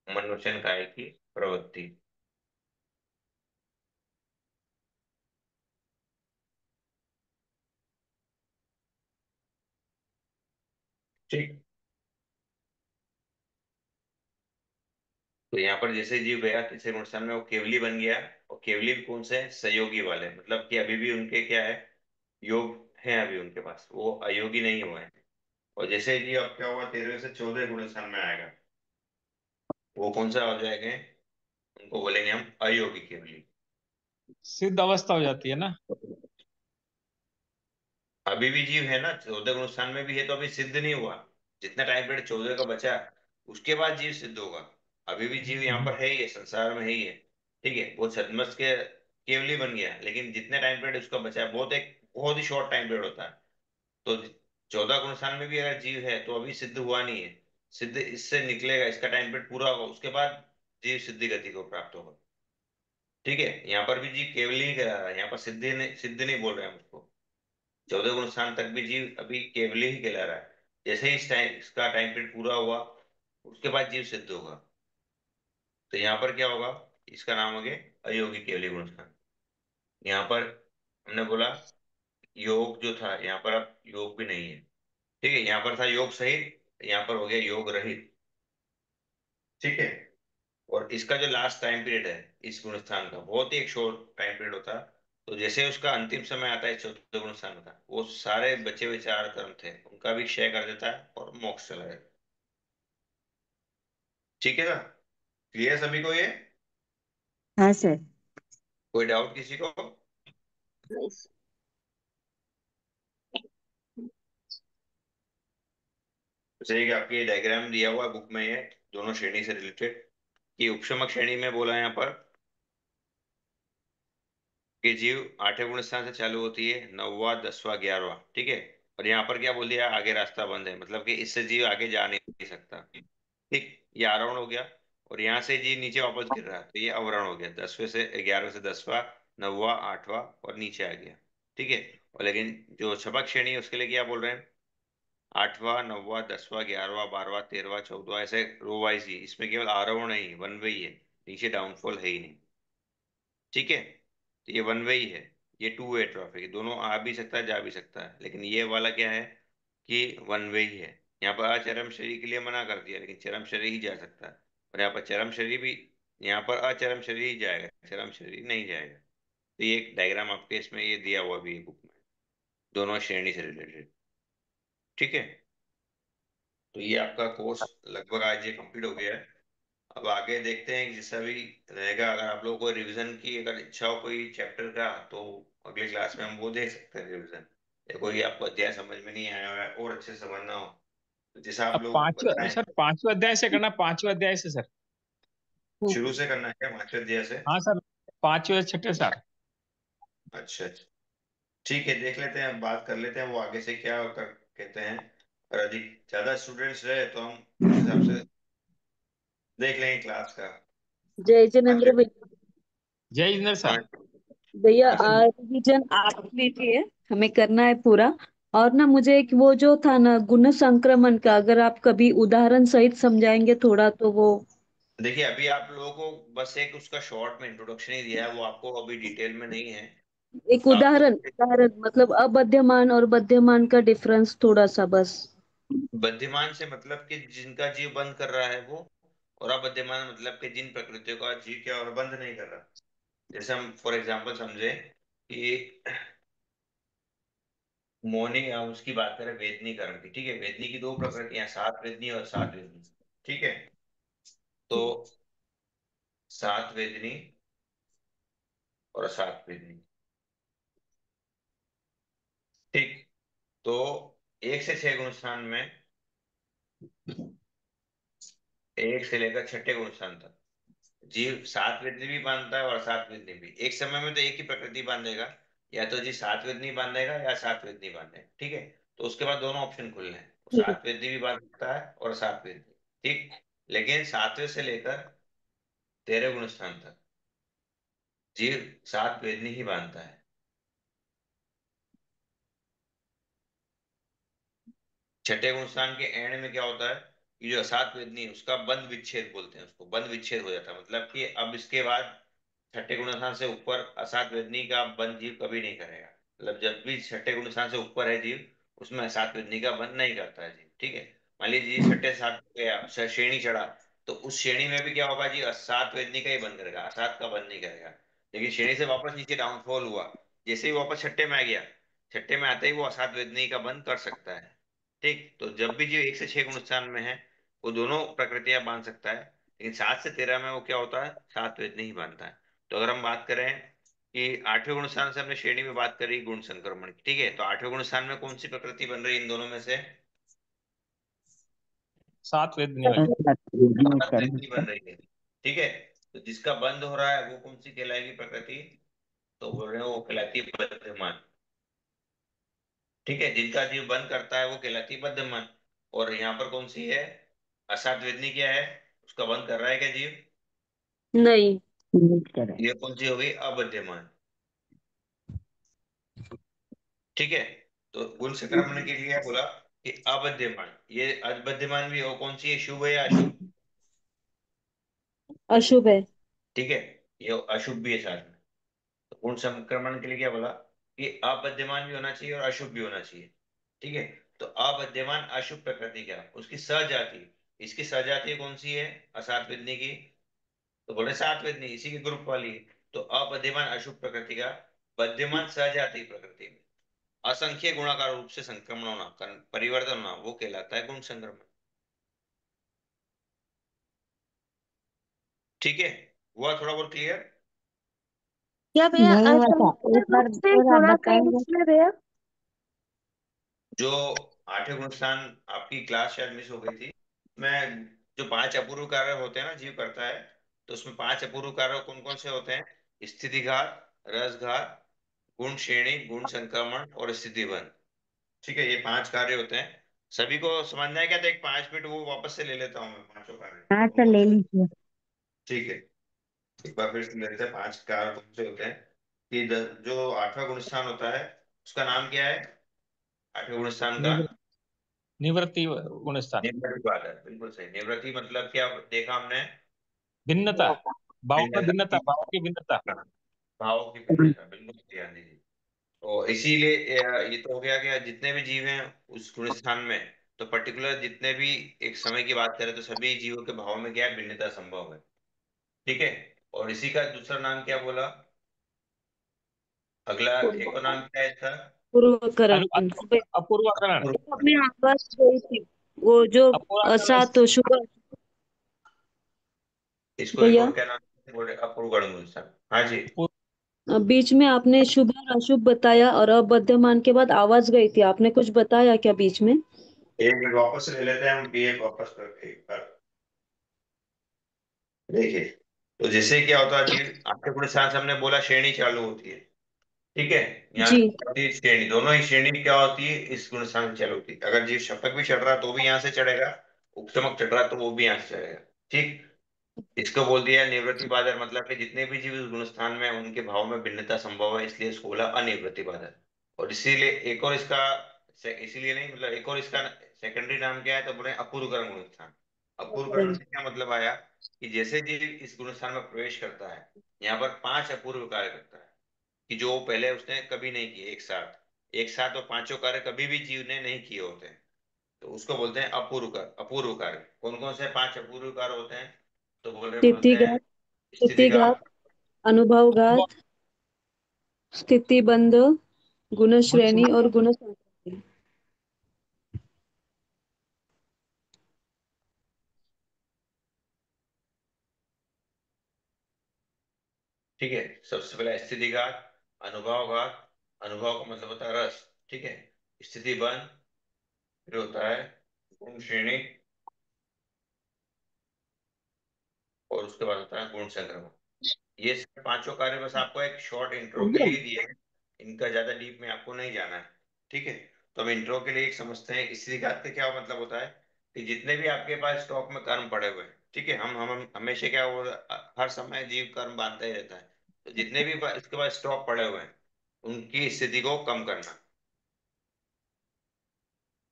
मनुष्य काय की प्रवृत्ति। ठीक, तो यहाँ पर जैसे जीव गया तीसरे गुणस्थान में, वो केवली बन गया। और केवली भी कौन से हैं? सहयोगी वाले, मतलब कि अभी भी उनके क्या है, योग है अभी उनके पास, वो अयोगी नहीं हुए हैं। और जैसे जी अब क्या हुआ, 13वें से 14वें गुणस्थान में आएगा, वो कौन सा हो जाएंगे, उनको बोलेंगे हम अयोगी केवली। सिद्ध अवस्था हो जाती है ना। अभी भी जीव है ना, 14वें गुणस्थान में भी है, तो अभी सिद्ध नहीं हुआ। जितना टाइम पीरियड 14वें का बचा, उसके बाद जीव सिद्ध होगा। अभी भी जीव यहाँ पर है ही है, संसार में है ही है, ठीक है। वो छद्मस के केवली बन गया, लेकिन जितने टाइम पीरियड उसका बचा है, बहुत ही शॉर्ट टाइम पीरियड होता है। तो 14 गुणस्थान में भी अगर जीव है तो अभी सिद्ध हुआ नहीं है। सिद्ध इससे निकलेगा, इसका टाइम पीरियड पूरा होगा, उसके बाद जीव सिद्धि गति को प्राप्त होगा, ठीक है। यहाँ पर भी जीव केवल ही करा रहा है, यहाँ पर सिद्ध नहीं बोल रहे हैं हम उसको। 14 गुण स्थान तक भी जीव अभी केवल ही कहला रहा है। जैसे ही इसका टाइम पीरियड पूरा हुआ, उसके बाद जीव सिद्ध होगा। तो यहाँ पर क्या होगा, इसका नाम हो गया अयोगी केवली गुण स्थान। यहाँ पर हमने बोला योग जो था, यहाँ पर अब योग भी नहीं है, ठीक है। यहाँ पर था योग सहित, यहाँ पर हो गया योग रहित, ठीक है। और इसका जो लास्ट टाइम पीरियड है इस गुणस्थान का, बहुत ही एक शॉर्ट टाइम पीरियड होता है। तो जैसे उसका अंतिम समय आता है 14 गुणस्थान का, वो सारे बचे हुए चार कर्म थे उनका भी क्षय कर देता है और मोक्ष चला जाता है, ठीक है ना। क्लियर सभी को ये? हाँ सर। कोई डाउट किसी को? जैसे कि आपके डायग्राम दिया हुआ है बुक में, ये दोनों श्रेणी से रिलेटेड, कि उपशमक श्रेणी में बोला है यहाँ पर कि जीव 8वें गुण स्थान से चालू होती है, 9वां, 10वां, 11वां, ठीक है। और यहाँ पर क्या बोल दिया, आगे रास्ता बंद है, मतलब कि इससे जीव आगे जा नहीं सकता, ठीक। ये आरोहण हो गया। और यहाँ से जीव नीचे वापस गिर रहा है, तो ये अवरोहण हो गया, 11वें से 10वां, 9वां, 8वां और नीचे आ गया, ठीक है। और लेकिन जो छपक श्रेणी है उसके लिए क्या बोल रहे हैं, 8वां, 9वां, 10वां, 11वां, 12वां, 13वां, 14वां, ऐसे रो वाइज ही, इसमें केवल आरोहण नहीं, वन वे ही है, नीचे डाउनफॉल है ही नहीं, ठीक है। तो ये वन वे ही है, ये टू वे ट्रैफिक है, दोनों आ भी सकता है जा भी सकता है, लेकिन ये वाला क्या है कि वन वे ही है। यहाँ पर अचरम शरीर के लिए मना कर दिया, लेकिन चरम शरीर ही जा सकता है। और यहाँ पर चरम शरीर भी, यहाँ पर अचरम शरीर ही जाएगा, चरम शरीर नहीं जाएगा। तो ये एक डायग्राम आपके इसमें ये दिया हुआ भी है बुक में, दोनों श्रेणी से रिलेटेड। ठीक है, तो ये आपका कोर्स लगभग आज ये कंप्लीट हो गया है। अब आगे देखते हैं कि जैसा भी रहेगा, अगर आप लोगों को रिवीजन की अगर इच्छा हो कोई चैप्टर का, तो अगले क्लास में हम वो दे सकते हैं रिवीजन, या कोई आपको अध्याय समझ में नहीं आया हुआ है और अच्छे से समझना हो, तो जैसा आप अब लोग पांचवें बताएं। सर, पांचवें अध्याय से करना, पांचवें अध्याय से सर। शुरू से करना है क्या, पांचवें अध्याय से? हाँ सर, पांचवें छठे सर। अच्छा अच्छा, ठीक है, देख लेते हैं, बात कर लेते हैं वो आगे से क्या कर कहते हैं। और अधिक ज्यादा स्टूडेंट्स रहे तो हम उस हिसाब से देख लेंगे क्लास का। जय जिनेन्द्र पांचवें, भैया। जय इंद्र सर। पांच, भैया पांचवें। रिवीजन आप लीजिए, हमें करना है पूरा। और ना मुझे एक वो जो था ना गुण संक्रमण का, अगर आप कभी उदाहरण सहित समझाएंगे थोड़ा तो वो। देखिए, अभी आप लोगों को बस एक उसका शॉर्ट में इंट्रोडक्शन ही दिया है, वो आपको अभी डिटेल में नहीं है। एक आपको उदाहरण उदाहरण मतलब अबद्यमान और बद्यमान का डिफरेंस थोड़ा सा बस। बुद्धिमान से मतलब कि जिनका जीव बंद कर रहा है वो, और अबुद्धिमान मतलब कि जिन प्रकृतियों का जीव क्या और बंद नहीं कर रहा। जैसे हम फॉर एग्जांपल समझे कि मौनी, हम उसकी बात करें वेदनी कर्म की, ठीक है, वेदनी की दो प्रकृतियां, सात वेदनी और सात वेदनी। ठीक है, तो सात वेदनी और असात वेदनी। ठीक, तो एक से छह गुण स्थान में, एक से लेकर छठे गुण स्थान तक जीव सात वेदनी भी बांधता है और असात वेदनी भी। एक समय में तो एक ही प्रकृति बांधेगा, या तो जी सात वेदनी बांधेगा या सात वेदनी बांधेगा। ठीक है, तो उसके बाद दोनों ऑप्शन खुले हैं, वो ठीक है। सात वेदनी भी बांध सकता है और असात वेदनी। ठीक, लेकिन सातवें से लेकर तेरह गुण स्थान तक जीव सात वेदनी ही बांधता है। छठे गुण स्थान के एंड में क्या होता है कि जो असात वेदनी है उसका बंध विच्छेद बोलते हैं, उसको बंध विच्छेद हो जाता है, मतलब कि अब इसके बाद छठे गुण स्थान से ऊपर असात वेदनी का बंध जीव कभी नहीं करेगा। मतलब जब भी छठे गुण स्थान से ऊपर है जीव, उसमें असात वेदनी का बंध नहीं करता है जीव। ठीक है, मान लीजिए छठे सात पे गया, श्रेणी चढ़ा, तो उस श्रेणी में भी क्या होगा जी, असात वेदनी का ही बंद करेगा, असात का बंद नहीं करेगा। लेकिन श्रेणी से वापस नीचे डाउनफॉल हुआ, जैसे ही वापस छठे में आ गया, छठे में आते ही वो असात वेदनी का बंद कर सकता है। ठीक, तो जब भी जीव एक से छह गुण स्थान में है, वो दोनों प्रकृतियां बांध सकता है, लेकिन सात से तेरह में वो क्या होता है, सात वेद नहीं बांधता है। तो अगर हम बात करें कि आठवें गुण स्थान से हमने श्रेणी में बात करी गुण संक्रमण की, ठीक है, तो आठवें गुण स्थान में कौन सी प्रकृति बन रही है इन दोनों में से? सात वेदनी वाली। सात वेदनी बन रही है। ठीक है, तो जिसका बंद हो रहा है वो कौन सी कहलाएगी प्रकृति? तो बोल रहे हैं वो कहलाती है बद्धमान। ठीक है, जिनका जीव बंद करता है वो कहलाती है बद्धमान। और यहाँ पर कौन सी है, असात वेदनी क्या है, उसका बंद कर रहा है क्या जीव? नहीं। ये कौन सी हो गई, अबद्यमान। ठीक है, तो गुण संक्रमण के लिए बोला कि अबद्यमान, ये अबद्यमान भी हो कौन सी है, शुभ है या अशुभ? अशुभ है। ठीक है, ये अशुभ भी है साथ में। तो गुण संक्रमण के लिए क्या बोला कि अबद्यमान भी होना चाहिए और अशुभ भी होना चाहिए। ठीक है, तो अबद्यमान अशुभ प्रकृति क्या, उसकी सजाति, इसकी सजाति कौन सी है, असात वेदनी की, तो बोले सात वेदनी इसी के ग्रुप वाली है। तो अबद्यमान अशुभ प्रकृति का बद्यमान सजाति प्रकृति में असंख्य गुणाकार रूप से संक्रमण होना, परिवर्तन होना, वो कहलाता है गुण संक्रमण। ठीक है, हुआ थोड़ा बहुत क्लियर? क्या भैया नहीं हुआ था, असंख्य एक रूप बार से और आप गुणाकार रूप बताएंगे? में भैया? जो आठवें गुण स्थान, आपकी क्लास शायद मिस हो गई थी, मैं जो पांच अपूर्व कार्य होते हैं ना जीव करता है, तो उसमें पांच अपूर्व कार्य कौन कौन से होते हैं, स्थितिघात, रसघात, गुण श्रेणी, गुण संक्रमण और स्थितिबंध। ठीक है, ये पांच कार्य होते हैं। सभी को समझना है क्या, तो एक 5 मिनट वो वापस से ले लेता हूँ मैं, पांचों कार्य हाँ कौन सर, कौन ले से। लीजिए। ठीक है, एक बार फिर से लेते हैं, पांच कार्य कौन से होते हैं कि जो आठवां गुण स्थान होता है उसका नाम क्या है, आठवें गुण स्थान का? निवृत्ति, निवृत्ति गुण स्थान। निवृत्ति बात है, बिल्कुल सही। निवृत्ति मतलब क्या देखा हमने? भिन्नता, भाव में भिन्नता भिन्नता, की, भाव की भिन्नता। भावों की भिन्नता, बिल्कुल ध्यान दीजिए। तो इसीलिए ये तो हो गया कि जितने भी जीव हैं उस गुण स्थान में, तो पर्टिकुलर जितने भी एक समय की बात करें तो सभी जीवों के भाव में क्या है, भिन्नता संभव है। ठीक है, और इसी का दूसरा नाम क्या बोला, अगला एक और नाम क्या है इसका? पूर्वकरण। अपूर्वाकरण। अपने आवाज गई थी, वो जो अपूर्वाकरण। असा तो शुभ। इसको एक और भैया, क्या नाम है? बोले अपूर्वगण मूलस्थान। हाँ जी। बीच में आपने शुभ और अशुभ बताया और अबद्धमान के बाद आवाज गई थी, आपने कुछ बताया क्या बीच में? एक मिनट वापस ले लेते हैं हम, ये वापस करके एक बार देखिए। तो जैसे क्या होता है जी, आपके पूरे साथ हमने बोला श्रेणी चालू होती है, ठीक है। यहाँ जी। से होती है श्रेणी, दोनों ही श्रेणी क्या होती है, इस गुण स्थान से चालू होती है। अगर जी शतक भी चढ़ रहा है तो भी यहाँ से चढ़ेगा, उपसमक चढ़ रहा है तो वो भी यहाँ से चढ़ेगा। ठीक। इसको बोल दिया निवृत्ति बादल, मतलब कि जितने भी जीव इस गुण स्थान में हैं, उनके भाव में भिन्नता संभव है, इसलिए इसको बोला अनिवृत्ति बादल। और इसीलिए एक और इसका इसीलिए नहीं, मतलब एक और इसका सेकेंडरी नाम क्या है, तो बोले अपूर्वकरण गुण स्थान। अपूर्वकरण से क्या मतलब आया, कि जैसे जीव इस गुण स्थान में प्रवेश करता है, यहाँ पर पांच अपूर्व कार्य करता है, कि जो पहले उसने कभी नहीं किए एक साथ। एक साथ वो पांचों कार्य कभी भी जीव ने नहीं किए होते हैं, तो उसको बोलते हैं अपूर्व कार्य। अपूर्व कार्य कौन कौन से पांच अपूर्व कार्य होते हैं, तो बोलते हैं स्थितिघात, स्थितिघात, स्थितिघात, अनुभवघात, स्थितिबंध, गुण गुणश्रेणी संग्रह। और गुण संक्रांति। ठीक है। सबसे पहले स्थितिघात, अनुभवघात। अनुभव का मतलब होता है रस, ठीक है। स्थितिबंध, फिर होता है गुण श्रेणी, और उसके बाद होता है गुण संग्रह। ये सब पांचों कार्य बस आपको एक शॉर्ट इंट्रो के लिए दिए हैं, इनका ज्यादा डीप में आपको नहीं जाना है, ठीक है। तो हम इंट्रो के लिए एक समझते हैं स्त्री घात का क्या मतलब होता है, कि जितने भी आपके पास स्टॉक में कर्म पड़े हुए हैं, ठीक है, हम हमेशा क्या वो हर समय जीव कर्म बांधता ही रहता है। तो जितने भी इसके पास स्टॉक पड़े हुए हैं, उनकी स्थिति को कम करना।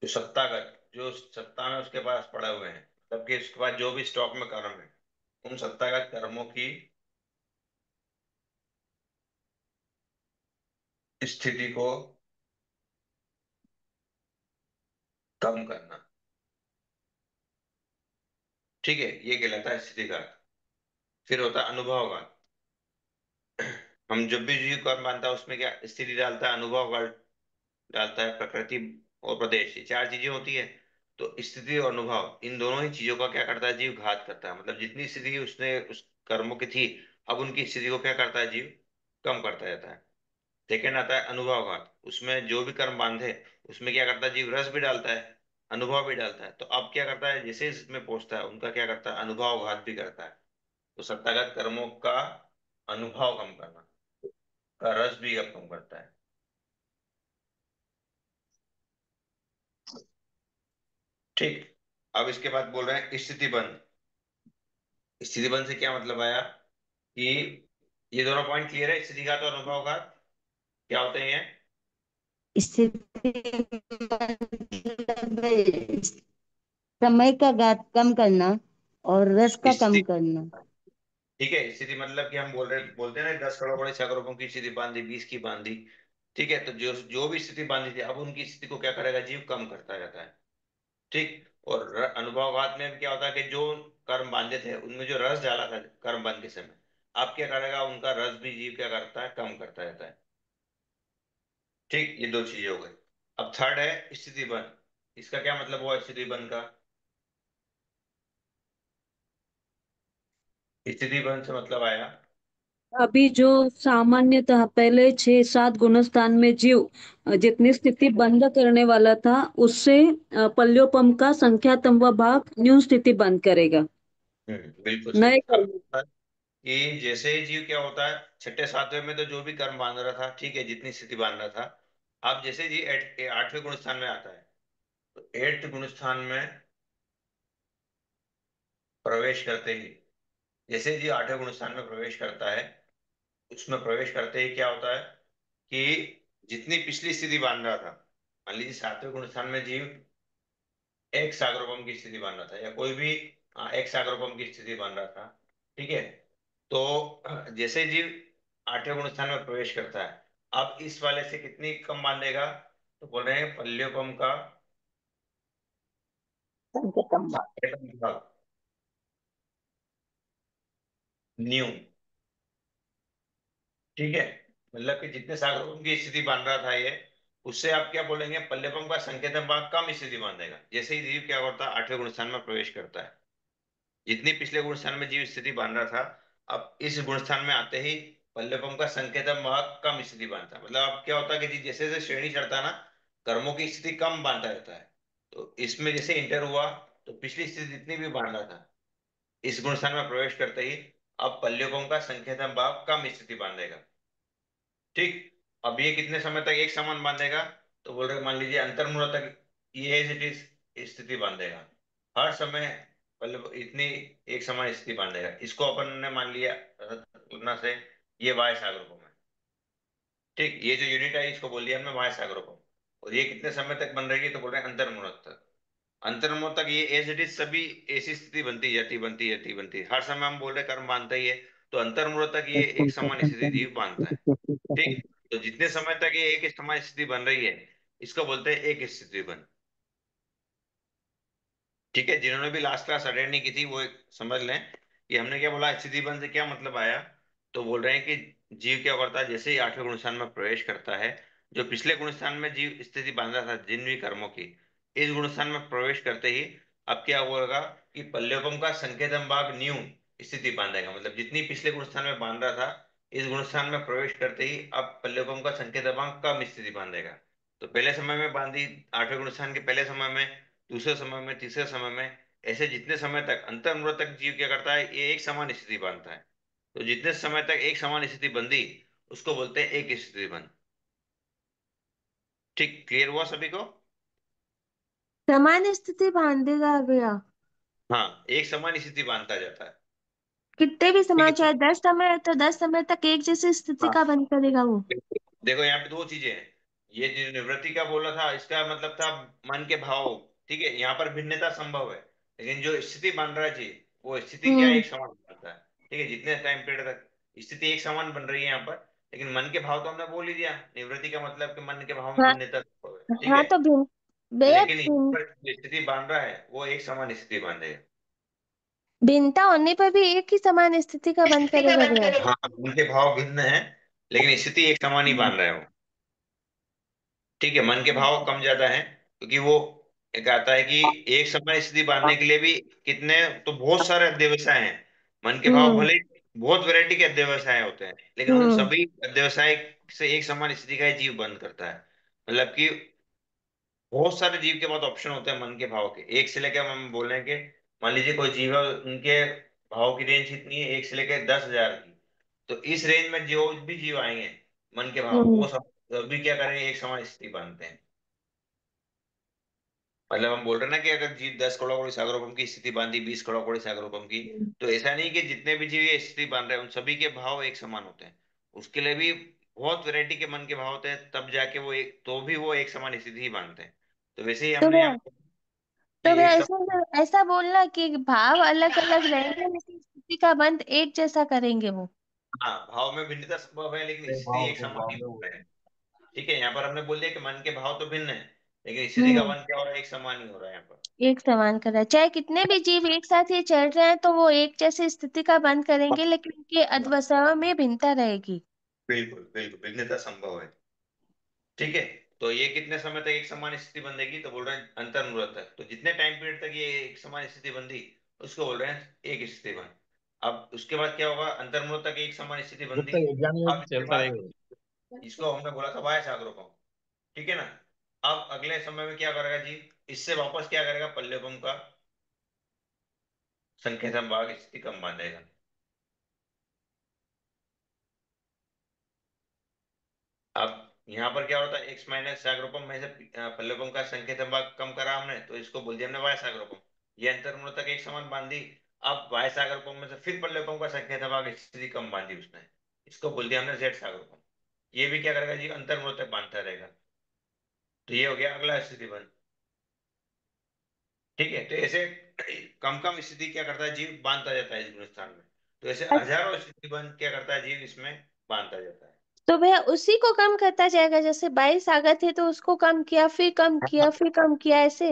जो सत्तागत, जो सत्ता में उसके पास पड़े हुए हैं, मतलब कि उसके पास जो भी स्टॉक में कर्म है, उन सत्तागत कर्मों की स्थिति को कम करना, ठीक है, ये कहलाता है स्थिति का। फिर होता है अनुभव का। हम जब भी जीव कर्म मानता है उसमें क्या स्थिति डालता है, अनुभव का डालता है, प्रकृति और प्रदेश, ये चार चीजें होती है। तो स्थिति और अनुभव, इन दोनों ही चीजों का क्या करता है जीव, घात करता है। मतलब जितनी स्थिति उसने उस कर्मों की थी, अब उनकी स्थिति को क्या करता है जीव, कम करता जाता है। सेकेंड आता है अनुभव घात, उसमें जो भी कर्म बांधे, उसमें क्या करता है जीव, रस भी डालता है, अनुभव भी डालता है। तो अब क्या करता है, जैसे इसमें पहुंचता है उनका क्या करता है, अनुभव घात भी करता है। तो सत्तागत कर्मों का अनुभव कम करना, का रस भी अब कम करता है। ठीक। अब इसके बाद बोल रहे हैं स्थिति बंध। स्थिति बंध से क्या मतलब आया, कि ये दोनों पॉइंट क्लियर है, स्थिति घात और अनुभव घात क्या होते हैं ये? स्थिति मतलब समय का घात कम करना और रस का कम स्थिति, करना। ठीक है, स्थिति मतलब कि हम बोलते हैं ना, 10 करोड़ बड़े 6 करोड़ों की स्थिति बांधी, 20 की बांधी, ठीक है। तो जो जो भी स्थिति बांधी थी, अब उनकी स्थिति को क्या करेगा जीव, कम करता रहता है। ठीक। और अनुभववाद में भी क्या होता है, कि जो कर्म बांधे थे उनमें जो रस डाला था कर्म बंध के समय, अब क्या करेगा, उनका रस भी जीव क्या करता है, कम करता रहता है। ठीक, ये दो चीजें हो गई। अब थर्ड है स्थिति बंध। इसका क्या मतलब हुआ स्थिति बंध का, स्थिति बंध से मतलब आया, अभी जो सामान्यतः पहले 6-7 गुणस्थान में जीव जितनी स्थिति बंद करने वाला था, उससे पल्योपम का संख्यातम व भाग न्यून स्थिति बंद करेगा। बिल्कुल सही। नए अब कर्म। कि जैसे ही जीव क्या होता है, छठे सातवें में तो जो भी कर्म बांध रहा था, ठीक है, जितनी स्थिति बांध रहा था, अब जैसे जी आठवें गुण स्थान में आता है, तो एट्थ गुण स्थान में प्रवेश करते ही, जैसे जी आठवें गुण स्थान में प्रवेश करता है, उसमें प्रवेश करते ही क्या होता है, कि जितनी पिछली स्थिति बांध रहा था, मान लीजिए सातवें गुण स्थान में जीव एक सागरोपम की स्थिति बन रहा था, या कोई भी एक सागरोपम की स्थिति बन रहा था, ठीक है। तो जैसे जीव आठवें गुण स्थान में प्रवेश करता है, अब इस वाले से कितनी कम बांधेगा, तो बोल रहे हैं पल्योपम का संकेतम भाव। न्यू, ठीक है। मतलब कि जितने सागरोपम की स्थिति बन रहा था ये, उससे आप क्या बोलेंगे, पल्लेपम का संकेतन भाग कम स्थिति बांधेगा। जैसे ही जीव क्या करता है, 8वें गुणस्थान में प्रवेश करता है, जितनी पिछले गुणस्थान में जीव स्थिति बांध रहा था, अब इस गुणस्थान में आते ही पल्लेपम का संकेतन भाग कम स्थिति बांधता है। मतलब अब क्या होता है कि जी जैसे जैसे श्रेणी चढ़ता है ना, कर्मों की स्थिति कम बांधता रहता है। तो इसमें जैसे इंटर हुआ, तो पिछली स्थिति जितनी भी बांध रहा था, इस गुणस्थान में प्रवेश करते ही अब पल्लेपम का संकेतन भाग कम स्थिति बांधेगा। ठीक। अब ये कितने समय तक एक समान बांधेगा, तो बोल रहे मान लीजिए अंतर्मुहूर्त तक ये एज इट इज स्थिति बांधेगा हर समय, मतलब इतनी एक समान स्थिति बांधेगा। इसको अपन ने मान लिया तुलना से ये वाय सागर को है। ठीक, ये जो यूनिट है इसको बोल दिया हमने वाय सागर को। और ये कितने समय तक बन रहेगी, तो बोल रहे हैं अंतर्मुहूर्त तक। अंतर्मुहूर्त तक ये एज इट इज सभी ऐसी स्थिति बनती हर समय हम बोल रहे कर्म बांधता ही है। तो अंतर्मुहूर्त तक ये एक समान स्थिति जीव बांधता है। ठीक। तो जितने समय तक ये एक समान स्थिति बन रही है, इसको बोलते हैं एक स्थिति बन। ठीक है, जिन्होंने भी लास्ट क्लास अटेंड नहीं की थी वो एक समझ लें कि हमने क्या बोला, स्थिति बन से क्या मतलब आया। तो बोल रहे हैं कि जीव क्या करता है, जैसे ही 8वें गुणस्थान में प्रवेश करता है, जो पिछले गुणस्थान में जीव स्थिति बांधा था जिन भी कर्मों की, इस गुणस्थान में प्रवेश करते ही अब क्या होगा कि पल्लेपम का संकेतन भाग न्यू स्थिति बांधेगा। मतलब जितनी पिछले गुणस्थान में बांध रहा था, इस गुणस्थान में प्रवेश करते ही अब पल्लेपम का संकेतन भाग कम स्थिति बांधेगा। तो पहले समय में बांधी 8वें गुणस्थान के पहले समय में, दूसरे समय में, तीसरे समय में, ऐसे जितने समय तक अंतर्मुहूर्त तक जीव क्या करता है, ये एक समान स्थिति बांधता है। तो जितने समय तक एक समान स्थिति बंधी, उसको बोलते हैं एक स्थिति बंध। ठीक, क्लियर हुआ सभी को? समान स्थिति बांधेगा भैया? हाँ, एक समान स्थिति बांधता जाता है। कितने भी ठीक समय, है। चाहे 10 समय है तो 10 समय तक एक जैसी स्थिति हाँ, का बंद करेगा वो? देखो यहाँ पे दो चीजें हैं। ये जो निवृत्ति का बोला था, इसका मतलब था मन के भाव। ठीक है, यहाँ पर भिन्नता संभव है, लेकिन जो स्थिति बन रहा है जी, वो स्थिति क्या हम्म। एक समान बनता है। ठीक है, जितने टाइम पीरियड तक स्थिति एक समान बन रही है यहाँ पर, लेकिन मन के भाव तो हमने बोल ही दिया, निवृत्ति का मतलब कि मन के भाव में हाँ। भिन्नता संभव है। ठीक हाँ है, तो भिन्न, भैया लेकिन यहाँ पर जो स्थिति बन रहा है वो एक समान स्थिति बन रही है। भिन्नता होने पर भी एक ही समान स्थिति का बंद करेगा भैया? हाँ, मन के भाव भिन्न है, लेकिन स्थिति एक समान ही बन रहा है वो। ठीक है, मन के भाव कम ज्यादा है, क्योंकि वो एक आता है कि एक समय स्थिति बांधने के लिए भी कितने, तो बहुत सारे अध्यवसाय हैं। मन के भाव हम्म। भले बहुत वैरायटी के अध्यवसाय होते हैं, लेकिन उन हम्म। सभी अध्यवसाय से एक समान स्थिति का ही जीव बंद करता है। मतलब कि बहुत सारे जीव के पास ऑप्शन होते हैं मन के भाव के, एक से लेकर हम बोल रहे हैं कि मान लीजिए कोई जीव है, उनके भाव की रेंज कितनी है, एक से लेकर 10,000 की। तो इस रेंज में जो भी जीव आएंगे मन के भाव, हम्म। वो सब सभी क्या करेंगे, एक समान स्थिति बांधते हैं। मतलब हम बोल रहे हैं ना कि अगर जीव 10 करोड़ सागरोपम की स्थिति बांधी, 20 करोड़ सागरोपम की, तो ऐसा नहीं कि जितने भी जीव ये स्थिति बांध रहे हैं उन सभी के भाव एक समान होते हैं। उसके लिए भी बहुत वैरायटी के मन के भाव होते हैं, तब जाके वो एक, तो भी वो एक समान स्थिति ही बांधते हैं। तो वैसे ही तो हमने भैया, यहाँ कि एक सम, ऐसा ऐसा बोलना कि भाव अलग अलग रहेंगे लेकिन स्थिति का बंद एक जैसा करेंगे वो? हाँ, भाव में भिन्नता संभव है, लेकिन स्थिति एक समान ही बन रहे हैं। ठीक है, यहाँ पर हमने बोल दिया कि मन के भाव तो भिन्न है, लेकिन स्थिति का हम्म। मन क्या हो रहा है, एक समान ही हो रहा है यहाँ पर। एक समान कर रहा है, चाहे कितने भी जीव एक साथ ये चल रहे हैं तो वो एक जैसी स्थिति का बंद करेंगे लेकिन उनके अध्यवसायों में भिन्नता रहेगी। बिल्कुल बिल्कुल, भिन्नता संभव है। ठीक है, तो ये कितने समय तक एक समान स्थिति बंधेगी, तो बोल रहे हैं अंतर्मुहूर्त तक। तो जितने टाइम पीरियड तक ये एक समान स्थिति बंधी, उसको बोल रहे हैं एक स्थिति बंध। अब उसके बाद क्या होगा, अंतर्मुहूर्त तक एक समान स्थिति गुप्त बंधी। एग्जाम में अब इसके चलता बाद रहेगा। इसको हमने बोला था वाया सागरोपम। ठीक है ना। अब अगले समय में क्या करेगा जी, इससे वापस क्या करेगा, पल्लेपम का संकेतन भाग स्थिति कम बांधेगा। अब यहाँ पर क्या होता है, एक्स माइनस सागरोपम में से पल्लवम का संकेतन भाग कम करा हमने, तो इसको बोल दिया हमने वाय सागरोपम। ये अंतर्मुहूर्त तक एक समान बांधी। अब वाय सागरोपम में से फिर पल्लवम का संकेतन भाग स्थिति कम बांधी उसने, इसको बोल दिया हमने जेड सागरोपम। ये भी क्या करेगा जी, अंतर्मुहूर्त तक बांधता रहेगा। तो ये हो गया अगला स्थिति बंध। ठीक है, तो ऐसे कम कम स्थिति क्या करता है जीव, बांधता जाता है इस गुणस्थान में। तो ऐसे अच्छा, हजारों स्थिति बंध क्या करता है जीव, इसमें बांधता जाता है। तो भैया उसी को कम करता जाएगा, जैसे 22 आ गए थे तो उसको कम किया, फिर कम किया, फिर कम किया, ऐसे?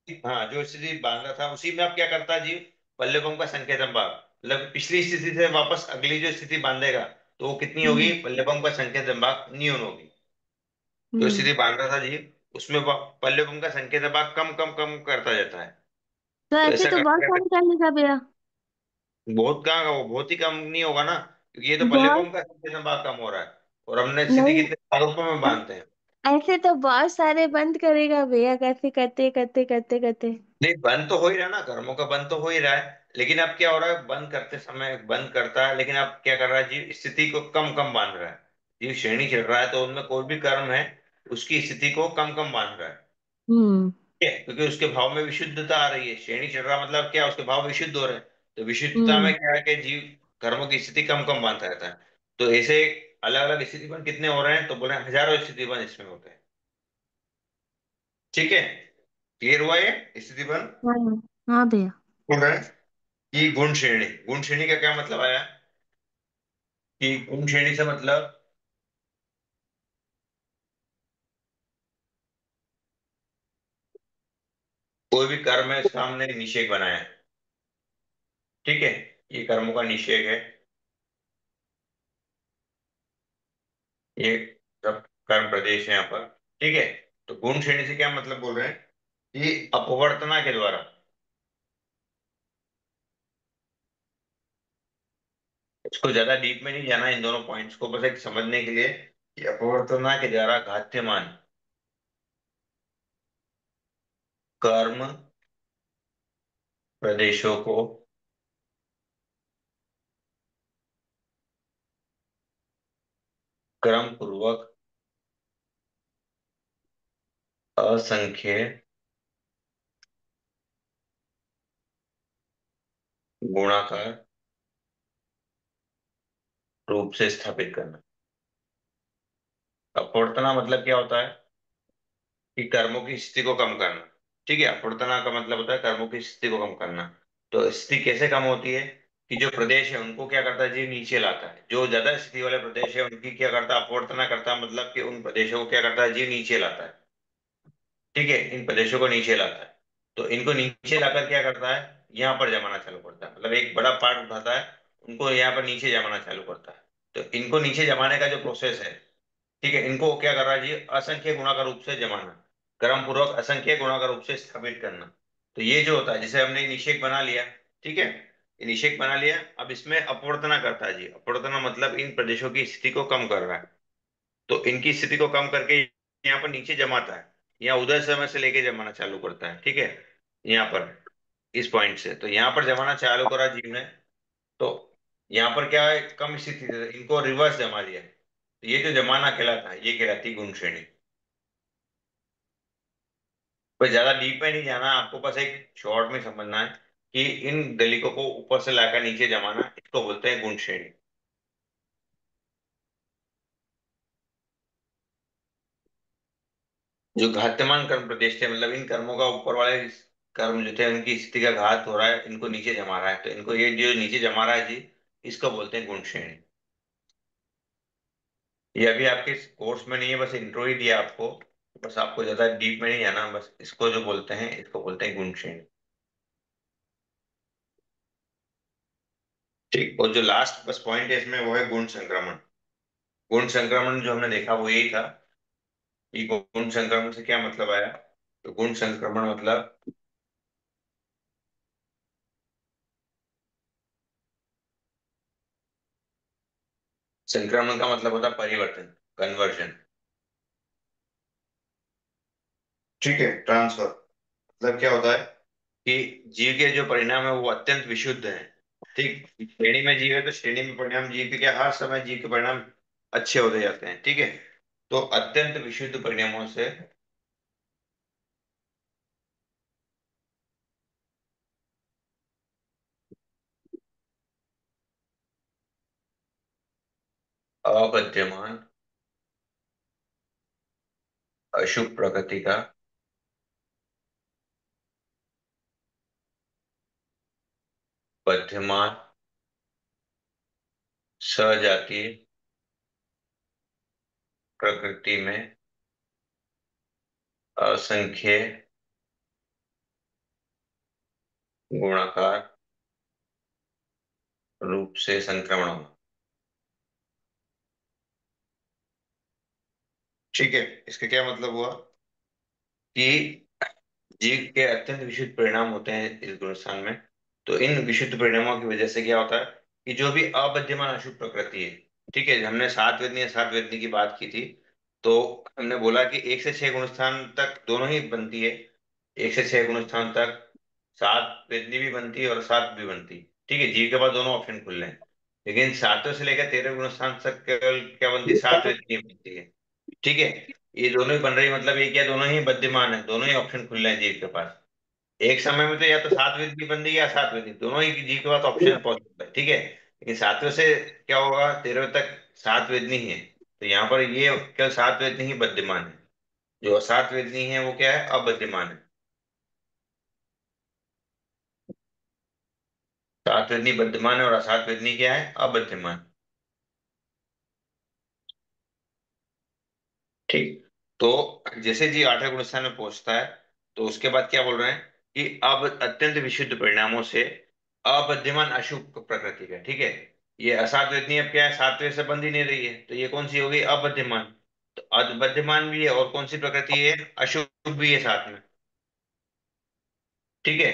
हाँ, जो स्थिति बांधा था उसी में अब क्या करता है जीव, पल्लेपम का संकेतन भाग, मतलब पिछली स्थिति से वापस अगली जो स्थिति बांधेगा, तो वो कितनी होगी, हम्म। पल्लेपम का संकेतन भाग न्यून होगी। जो हम्म। स्थिति बांध रहा था जीव, उसमें पल्लेपन का संकेत भाग कम कम कम करता जाता है। तो तो ऐसे ऐसा तो बहुत करते सारे करते कर लेगा भैया। बहुत कहाँ का, वो बहुत ही कम नहीं होगा ना, क्योंकि ये तो बहुत। पल्लेपन का संकेत भाग कम हो रहा है, और हमने स्थिति नहीं, कितने आरोपों में बांधते हैं। ऐसे तो बहुत सारे बंद करेगा भैया, कैसे करते करते करते करते। नहीं, बंद तो हो ही रहा है ना, कर्मों का बंद तो हो ही रहा है, लेकिन अब क्या हो रहा है, बंद करते समय बंद करता है, लेकिन अब क्या कर रहा है जीव, स्थिति को कम कम बांध रहा है। जीव श्रेणी चढ़ रहा है तो उनमें कोई भी कर्म है, उसकी स्थिति को कम कम बांध रहा है। हम्म। ठीक है, क्योंकि उसके भाव में विशुद्धता आ रही है, श्रेणी चढ़ रहा मतलब क्या, उसके भाव विशुद्ध हो रहे हैं। तो विशुद्धता में हम्म। क्या है कि जीव कर्मों की स्थिति कम कम बांधता रहता है। तो ऐसे अलग अलग स्थिति बन कितने हो रहे हैं, तो बोले हजारों स्थिति बन इसमें होते हैं। ठीक है, क्लियर हुआ ये स्थिति बन। हाँ। हाँ भैया। बोल रहे हैं कि गुण श्रेणी, गुण श्रेणी का क्या मतलब आया, कि गुण श्रेणी से मतलब कोई भी कर्म है उसका हमने निषेध बनाया है। ठीक है, ये कर्मों का निषेध है, ये सब कर्म प्रदेश है यहाँ पर। ठीक है, तो गुण श्रेणी से क्या मतलब बोल रहे हैं, कि अपवर्तना के द्वारा, इसको ज्यादा डीप में नहीं जाना, इन दोनों पॉइंट्स को बस एक समझने के लिए, कि अपवर्तना के द्वारा घात्यमान कर्म प्रदेशों को क्रम पूर्वक असंख्य गुणाकार रूप से स्थापित करना। अपवर्तना मतलब क्या होता है, कि कर्मों की स्थिति को कम करना। ठीक है, अपवर्तना का मतलब होता है कर्मों की स्थिति को कम करना। तो स्थिति कैसे कम होती है, कि जो प्रदेश है उनको क्या करता है, जीव नीचे लाता है, जो ज्यादा स्थिति वाले प्रदेश है उनकी क्या करता है, अपवर्तना करता है, मतलब कि उन प्रदेशों को क्या करता है, जीव नीचे लाता है। ठीक है, इन प्रदेशों को नीचे लाता है। तो इनको नीचे लाकर क्या करता है, यहाँ पर जमाना चालू करता है, मतलब एक बड़ा पार्ट उठाता है, उनको यहाँ पर नीचे जमाना चालू करता है। तो इनको नीचे जमाने का जो प्रोसेस है, ठीक है, इनको क्या कर रहा है जी, असंख्य गुणा का रूप से जमाना, क्रम पूर्वक असंख्य गुणा का रूप से स्थापित करना। तो ये जो होता है, जैसे हमने निषेक बना लिया, ठीक है, ये निषेक बना लिया, अब इसमें अपवर्तना करता है जी, अपवर्तना मतलब इन प्रदेशों की स्थिति को कम कर रहा है। तो इनकी स्थिति को कम करके यहाँ पर नीचे जमाता है, यहाँ उदय समय से लेके जमाना चालू करता है। ठीक है, यहाँ पर इस पॉइंट से, तो यहाँ पर जमाना चालू करा जीव ने, तो यहाँ पर क्या है, कम स्थिति थी, तो इनको रिवर्स जमा दिया, तो ये जो जमाना कहलाता है, ये कहलाती गुण श्रेणी। पर ज्यादा डीप में नहीं जाना आपको, बस एक शॉर्ट में समझना है, कि इन दलिकों को ऊपर से लाकर नीचे जमाना, इसको बोलते हैं गुण श्रेणी। जो घात्यमान कर्म प्रदेश थे, मतलब इन कर्मों का ऊपर वाले कर्म जो थे उनकी स्थिति का घात हो रहा है, इनको नीचे जमा रहा है, तो इनको ये जो नीचे जमा रहा है जी, इसको बोलते हैं गुण श्रेणी। ये अभी आपके कोर्स में नहीं है, बस इंट्रो ही दिया आपको, बस आपको ज्यादा डीप में नहीं जाना, बस इसको जो बोलते हैं, इसको बोलते हैं गुण श्रेणी। ठीक, और जो लास्ट बस पॉइंट है इसमें, वो है गुण संक्रमण। गुण संक्रमण जो हमने देखा वो यही था, कि गुण संक्रमण से क्या मतलब आया, तो गुण संक्रमण मतलब संक्रमण का मतलब होता है परिवर्तन, कन्वर्जन। ठीक है, ट्रांसफर, मतलब क्या होता है, कि जीव के जो परिणाम है वो अत्यंत विशुद्ध है। ठीक, श्रेणी में जीव है तो श्रेणी में परिणाम जीव के क्या, हर समय जीव के परिणाम अच्छे होते जाते हैं। ठीक है, तो अत्यंत विशुद्ध परिणामों से अबध्यमान अशुभ प्रकृति का बध्यमान सजातीय प्रकृति में असंख्य गुणाकार रूप से संक्रमण होना। ठीक है, इसका क्या मतलब हुआ कि जीव के अत्यंत विशुद्ध परिणाम होते हैं इस गुणस्थान में। तो इन विशुद्ध परिणामों की वजह से क्या होता है कि जो भी अबद्यमान अशुभ प्रकृति है, ठीक है, हमने सात वेदनी की बात की थी। तो हमने बोला कि 1 से 6 गुणस्थान तक दोनों ही बनती है। 1 से 6 गुणस्थान तक सात वेदनी भी बनती है और सात भी बनती है। ठीक है, जीव के पास दोनों ऑप्शन खुले हैं। लेकिन 7वें से लेकर 13वें गुणस्थान तक केवल क्या बनती है, सात वेदनी बनती है। ठीक है, ये दोनों ही बन रही, मतलब ये क्या, दोनों ही विद्यमान है, दोनों ही ऑप्शन खुले हैं जीव के पास। एक समय में तो या तो सात वेदनी बन रही है या सात वेदनी, दोनों ही जीव के पास ऑप्शन पॉसिबल है। ठीक है, लेकिन 7वें से क्या होगा, 13वें तक सात वेदनी ही है। तो यहाँ पर ये केवल सात वेदनी ही विद्यमान है। जो असात वेदनी है वो क्या है, अविद्यमान है। सात वेदनी विद्यमान है और असात वेदनी क्या है, अविद्यमान। ठीक। तो जैसे जी 8वें गुण स्थान में पहुंचता है, तो उसके बाद क्या बोल रहे हैं कि अब अत्यंत विशुद्ध परिणामों से अबद्यमान अशुभ प्रकृति का, ठीक है, ये असात वेदनी अब क्या है, 7वें से बंध ही नहीं रही है, तो ये कौन सी हो गई, अबद्यमान। तो अबद्यमान भी है और कौन सी प्रकृति है, अशुभ भी है साथ में। ठीक है,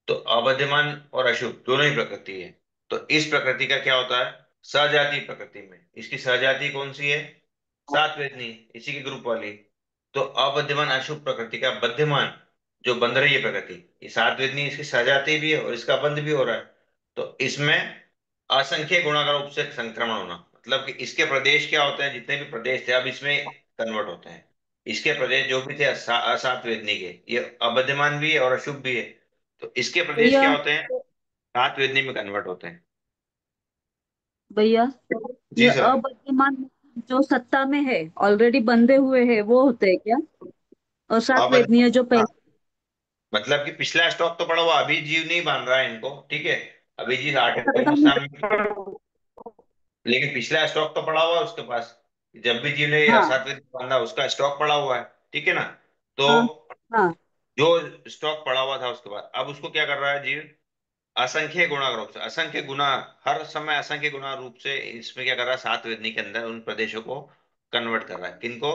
तो अबद्यमान और अशुभ दोनों ही प्रकृति है। तो इस प्रकृति का क्या होता है, सजातीय प्रकृति में इसकी सजाति कौन सी है, सात वेदनी, इसी की ग्रुप वाली। तो अबद्यमान अशुभ प्रकृति का बद्यमान जो बंध रही है प्रकृति, ये सात वेदनी, इसकी सजाती भी है और इसका बंध भी हो रहा है। तो इसमें असंख्य गुणाकार रूप से संक्रमण होना, मतलब कि इसके प्रदेश क्या होते हैं, जितने भी प्रदेश थे अब इसमें कन्वर्ट होते हैं। इसके प्रदेश जो भी थे असात वेदनी के, ये अबद्यमान भी है और अशुभ भी है। तो इसके प्रदेश क्या भैया होते हैं, सात वेदनी में कन्वर्ट होते हैं। भैया ये जी सर। अवर्तमान जो सत्ता में है, ऑलरेडी बंधे हुए हैं, वो होते हैं क्या? और सात अब वेदनीय जो हाँ, पहले। मतलब कि पिछला स्टॉक तो पड़ा हुआ, अभी जीव नहीं बांध रहा है इनको, ठीक है, अभी जी आठवें सत्ता में। गुणस्थान में, लेकिन पिछला स्टॉक तो पड़ा हुआ है उसके पास। जब भी जीव ने हाँ सातवें दिन बांधा उसका स्टॉक पड़ा हुआ है। ठीक है ना। तो हाँ हाँ। जो स्टॉक पड़ा हुआ था उसके बाद अब उसको क्या कर रहा है जीव, असंख्य गुणा रूप से, असंख्य गुना, हर समय असंख्य गुना रूप से इसमें क्या कर रहा है, सात वेदनी के अंदर उन प्रदेशों को कन्वर्ट कर रहा है। किनको,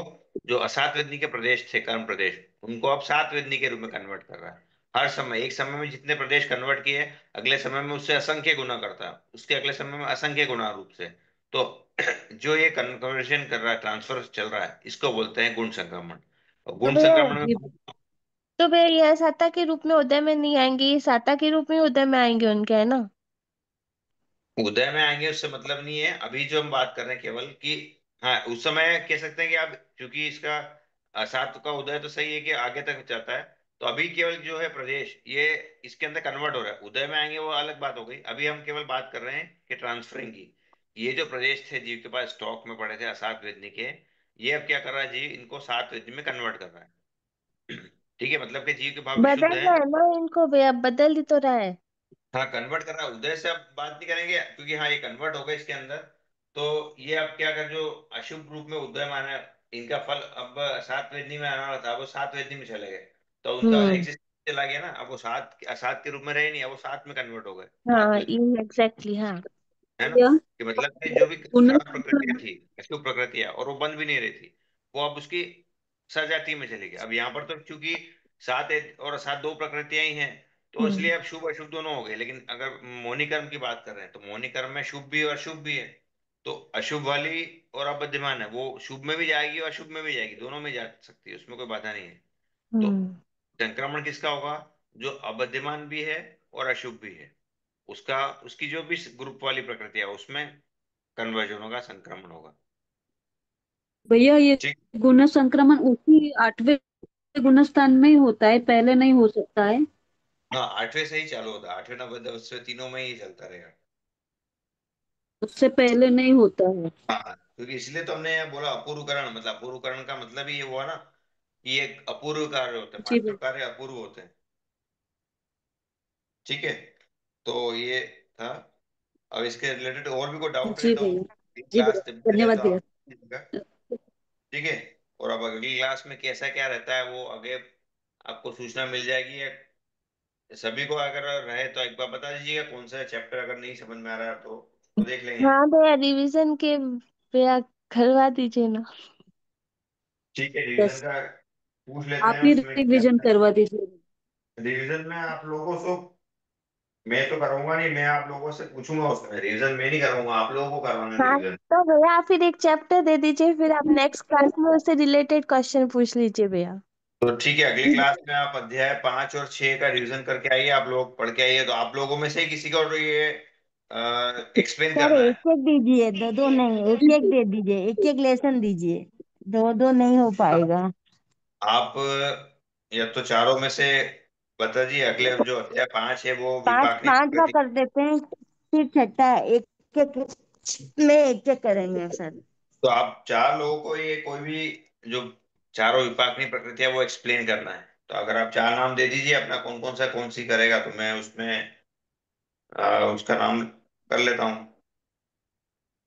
जो असात वेदनी के प्रदेश थे, कर्म प्रदेश, उनको अब सात वेदनी के रूप में कन्वर्ट कर रहा है। हर समय, एक समय में जितने प्रदेश कन्वर्ट किए, अगले समय में उससे असंख्य गुना करता है, उसके अगले समय में असंख्य गुना रूप से। तो जो ये कन्वर्जन कर रहा है, ट्रांसफर चल रहा है, इसको बोलते हैं गुण संक्रमण। और तो गुण भैया संक्रमण जी। में, तो भैया यह साता के रूप में उदय में नहीं आएंगे, ये साता के रूप में उदय में आएंगे उनके, है ना? उदय में आएंगे उससे मतलब नहीं है, अभी जो हम बात कर रहे हैं केवल कि, हाँ उस समय कह सकते हैं कि अब क्योंकि इसका सात का उदय तो सही है कि आगे तक जाता है, तो अभी केवल जो है प्रदेश ये इसके अंदर कन्वर्ट हो रहा है, उदय में आएंगे वो अलग बात हो गई। अभी हम केवल बात कर रहे हैं कि ट्रांसफरिंग की। ये जो प्रदेश थे जीव के पास स्टॉक में पड़े थे असात वेदनी के, ये अब क्या कर रहा है, जीव इनको सात वेदनी में कन्वर्ट कर रहा है। ठीक है, मतलब कि जीव के भाव विशुद्ध बदल है। रहा है ना इनको भैया, बदल ही तो रहा है। हाँ कन्वर्ट कर रहा है, उदय से अब बात नहीं करेंगे क्योंकि हाँ ये कन्वर्ट हो गए इसके अंदर। तो ये अब क्या कर, जो अशुभ रूप में उदय माना, इनका फल अब सात वेदनी में आना वाला था, वो सात वेदनी में चले गए। तो उनका हम्म। एग्जिस्ट चला गया ना, अब वो सात असात के रूप में रहे नहीं, अब वो सात में कन्वर्ट हो गए, सात हाँ, वेदनी। ये एग्जैक्टली, हाँ। है ना, भैया कि मतलब कि जो भी गुण खराब प्रकृतियां संक्रमण। थी, अशुभ प्रकृतियां, और वो बंद भी नहीं रही थी, वो अब उसकी सजाती में चली गई। अब यहाँ पर तो चूंकि और सात दो प्रकृतियां ही हैं, तो हम्म। इसलिए अब शुभ अशुभ दोनों हो गए। लेकिन अगर मोहिनी कर्म की बात कर रहे हैं, तो मोहिनी कर्म में शुभ भी और अशुभ भी है। तो अशुभ वाली और अबद्यमान है, वो शुभ में भी जाएगी और अशुभ में भी जाएगी, दोनों में जा सकती है, उसमें कोई बाधा नहीं है। तो हम्म। संक्रमण किसका होगा, जो अबद्यमान भी है और अशुभ भी है, उसका, उसकी जो भी ग्रुप वाली प्रकृति है उसमें कन्वर्जन होगा, संक्रमण होगा। भैया ये ठीक। गुण संक्रमण उसी 8वें गुण स्थान में ही होता है, पहले नहीं हो सकता है? हाँ 8वें से ही चालू होता है, 8वें 9वें 10वें तीनों में ही चलता रहेगा। उससे पहले नहीं होता है? हाँ हाँ, क्योंकि इसलिए तो हमने बोला अपूर्वकरण, मतलब अपूर्वकरण का मतलब ही ये हुआ ना कि ये अपूर्व कार्य होते हैं, जी 5 भैया। कार्य अपूर्व होते हैं। ठीक है, तो ये था। अब इसके रिलेटेड और भी कोई डाउट है जी तो भैया। जी क्लास जब भैया मिले धन्यवाद तो भैया। आप कीजिएगा। ठीक है, और अब अगली क्लास में कैसा क्या रहता है वो आगे आपको सूचना मिल जाएगी, या सभी को अगर रहे तो एक बार बता दीजिएगा कौन सा चैप्टर अगर नहीं समझ में आ रहा है तो उसको देख लेंगे। हाँ भैया, रिवीजन के भैया करवा दीजिए ना। ठीक है, रिवीजन बस का पूछ लेते आप हैं ही उसमें क्या। रिवीजन करवा दीजिए। रिवीजन में आप लोगों को, मैं तो करूंगा नहीं, मैं आप लोगों से पूछूंगा उसमें। रिवीजन मैं नहीं करूंगा, आप लोगों को करवाना हाँ, रिवीजन। तो भैया आप फिर एक चैप्टर दे दीजिए, फिर आप नेक्स्ट क्लास में उससे रिलेटेड क्वेश्चन पूछ लीजिए भैया। तो ठीक है, अगली क्लास में आप अध्याय 5 और 6 का रिवीजन करके आइए, आप लोग पढ़ के आइए। तो आप लोगों में से किसी को ये एक्सप्लेन सर करना है। एक एक दीजिए, दो दो नहीं, एक एक दे दीजिए, एक एक लेसन दीजिए, दो दो नहीं हो पाएगा। आप या तो चारों में से बता दीजिए। अगले जो अध्याय 5 है वो पांच विपाकनी पांच का प्रकृति। कर देते हैं, फिर छठा एक एक में एक एक करेंगे सर। तो आप 4 लोगों को ये कोई भी जो चारों विपाकनी प्रकृति है वो एक्सप्लेन करना है। तो अगर आप 4 नाम दे दीजिए अपना, कौन कौन सा कौन सी करेगा, तो मैं उसमें उसका नाम कर लेता हूँ।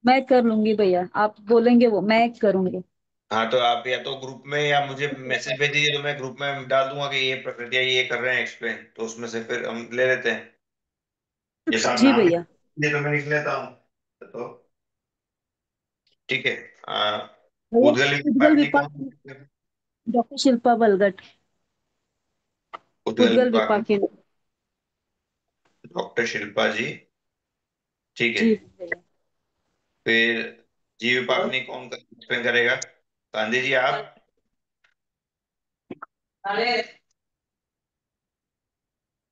मैं कर लूंगी भैया, आप बोलेंगे वो मैं करूंगी। हाँ, तो आप या तो ग्रुप में या मुझे मैसेज भेज दीजिए, तो मैं ग्रुप में डाल दूंगा कि ये प्रक्रिया ये कर रहे हैं एक्सप्लेन, तो उसमें से फिर हम ले लेते हैं। जैसा आप जी नाम भैया। लिख तो मैं लिख लेता हूँ। तो ठीक है। भैया उद्गल उद्गल विपाकनी विपाक, कौन? डॉक्टर शिल्पा बलगट। उद्गल उद्गल विपाकनी विपाक। डॉक्टर शिल्पा जी। ठीक है। जी भैया। फिर जीव विपाकनी कौन एक्सप्लेन करेगा? गांधी जी आप।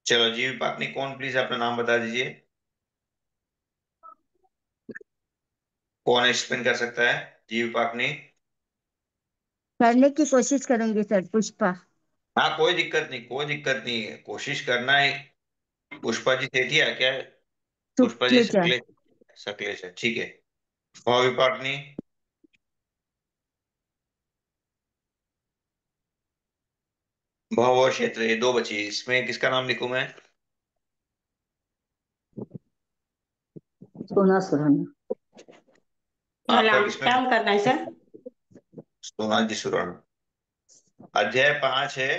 चलो, जीव विपाकनी कौन, प्लीज अपना नाम बता दीजिए। कौन एक्सप्लेन कर सकता है जीव विपाकनी? करने की कोशिश करूंगी सर, पुष्पा। हाँ, कोई दिक्कत नहीं, कोई दिक्कत नहीं है, कोशिश करना है। पुष्पा जी सेठिया क्या है? पुष्पा जी शुक्लेचा। सकले, सकलेश है, ठीक है। भाव विपाकनी। भाव और क्षेत्र, ये 2 बची, इसमें किसका नाम लिखूं मैं? सोना सुराना। आपका नाम किसमें? नाम करना है सर। सोनाजी सुराणा। अध्याय 5 है,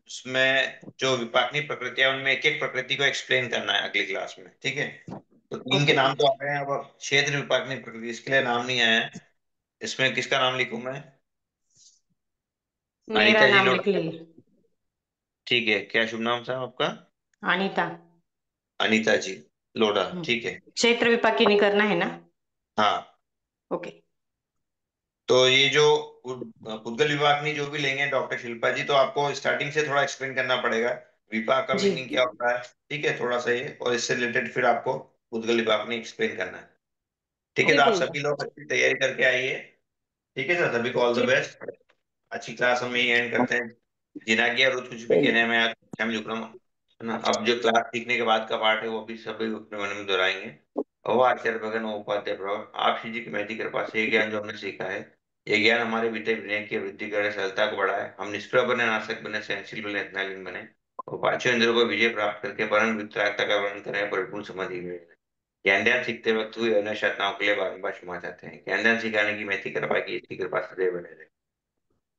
उसमें जो विपाकनी प्रकृति है उनमें एक एक प्रकृति को एक्सप्लेन करना है अगली क्लास में, ठीक है। तो 3 के ओके नाम सर। तो आ गए हैं, अब क्षेत्र विपाकनी प्रकृति इसके लिए नाम नहीं आया है। इसमें किसका नाम लिखूं मैं? मेरा अनीता जी नाम लिख लोटा। लीजिए। ठीक है, क्या शुभ नाम था आपका? अनीता। अनीता जी लोढ़ा, हम्म। ठीक है। क्षेत्र विपाकिनी करना है ना? हाँ। ओके। तो ये जो पुद्गल विभाग में जो भी लेंगे डॉक्टर शिल्पा जी, तो आपको स्टार्टिंग से थोड़ा एक्सप्लेन करना पड़ेगा विपाक का जी मीनिंग क्या होता है, ठीक है, थोड़ा सा ये, और इससे रिलेटेड फिर आपको पुद्गल विभाग में एक्सप्लेन करना है। ठीक है, ओके तो आप भैया। सभी लोग अच्छी तैयारी करके आइए। ठीक है सर, सभी को ऑल द जी बेस्ट। अच्छी क्लास हम यही एंड करते हैं। जिनागी और कुछ भी कहने में मैं झुक रहा हूँ, है ना। अब जो क्लास सीखने के बाद का पार्ट है वो भी सभी अपने मन में दोहराएंगे। और आचार्य भगवान उपाध्याय प्रभु आप श्री जी की महती कृपा से ये ज्ञान जो हमने सीखा है, ये ज्ञान हमारे वित्तीय विनय की वृद्धि करे, सरलता को बढ़ाए, हम निष्प्रभ बने, नाशक बने, सहनशील बने, इतना बने, और पांचों इंद्रियों को विजय प्राप्त करके परम वित्रागता का वर्णन करें, परिपूर्ण समाधि में। ज्ञान ध्यान सीखते वक्त हुए अन्य शतनाओं के लिए बारंबार क्षमा चाहते हैं। ज्ञान ध्यान सिखाने की महती कृपा की इसकी कृपा सदैव बने रहे।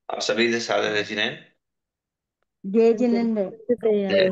आप सभी से सादर रचना है। जय जिनेंद्र। भैया। जय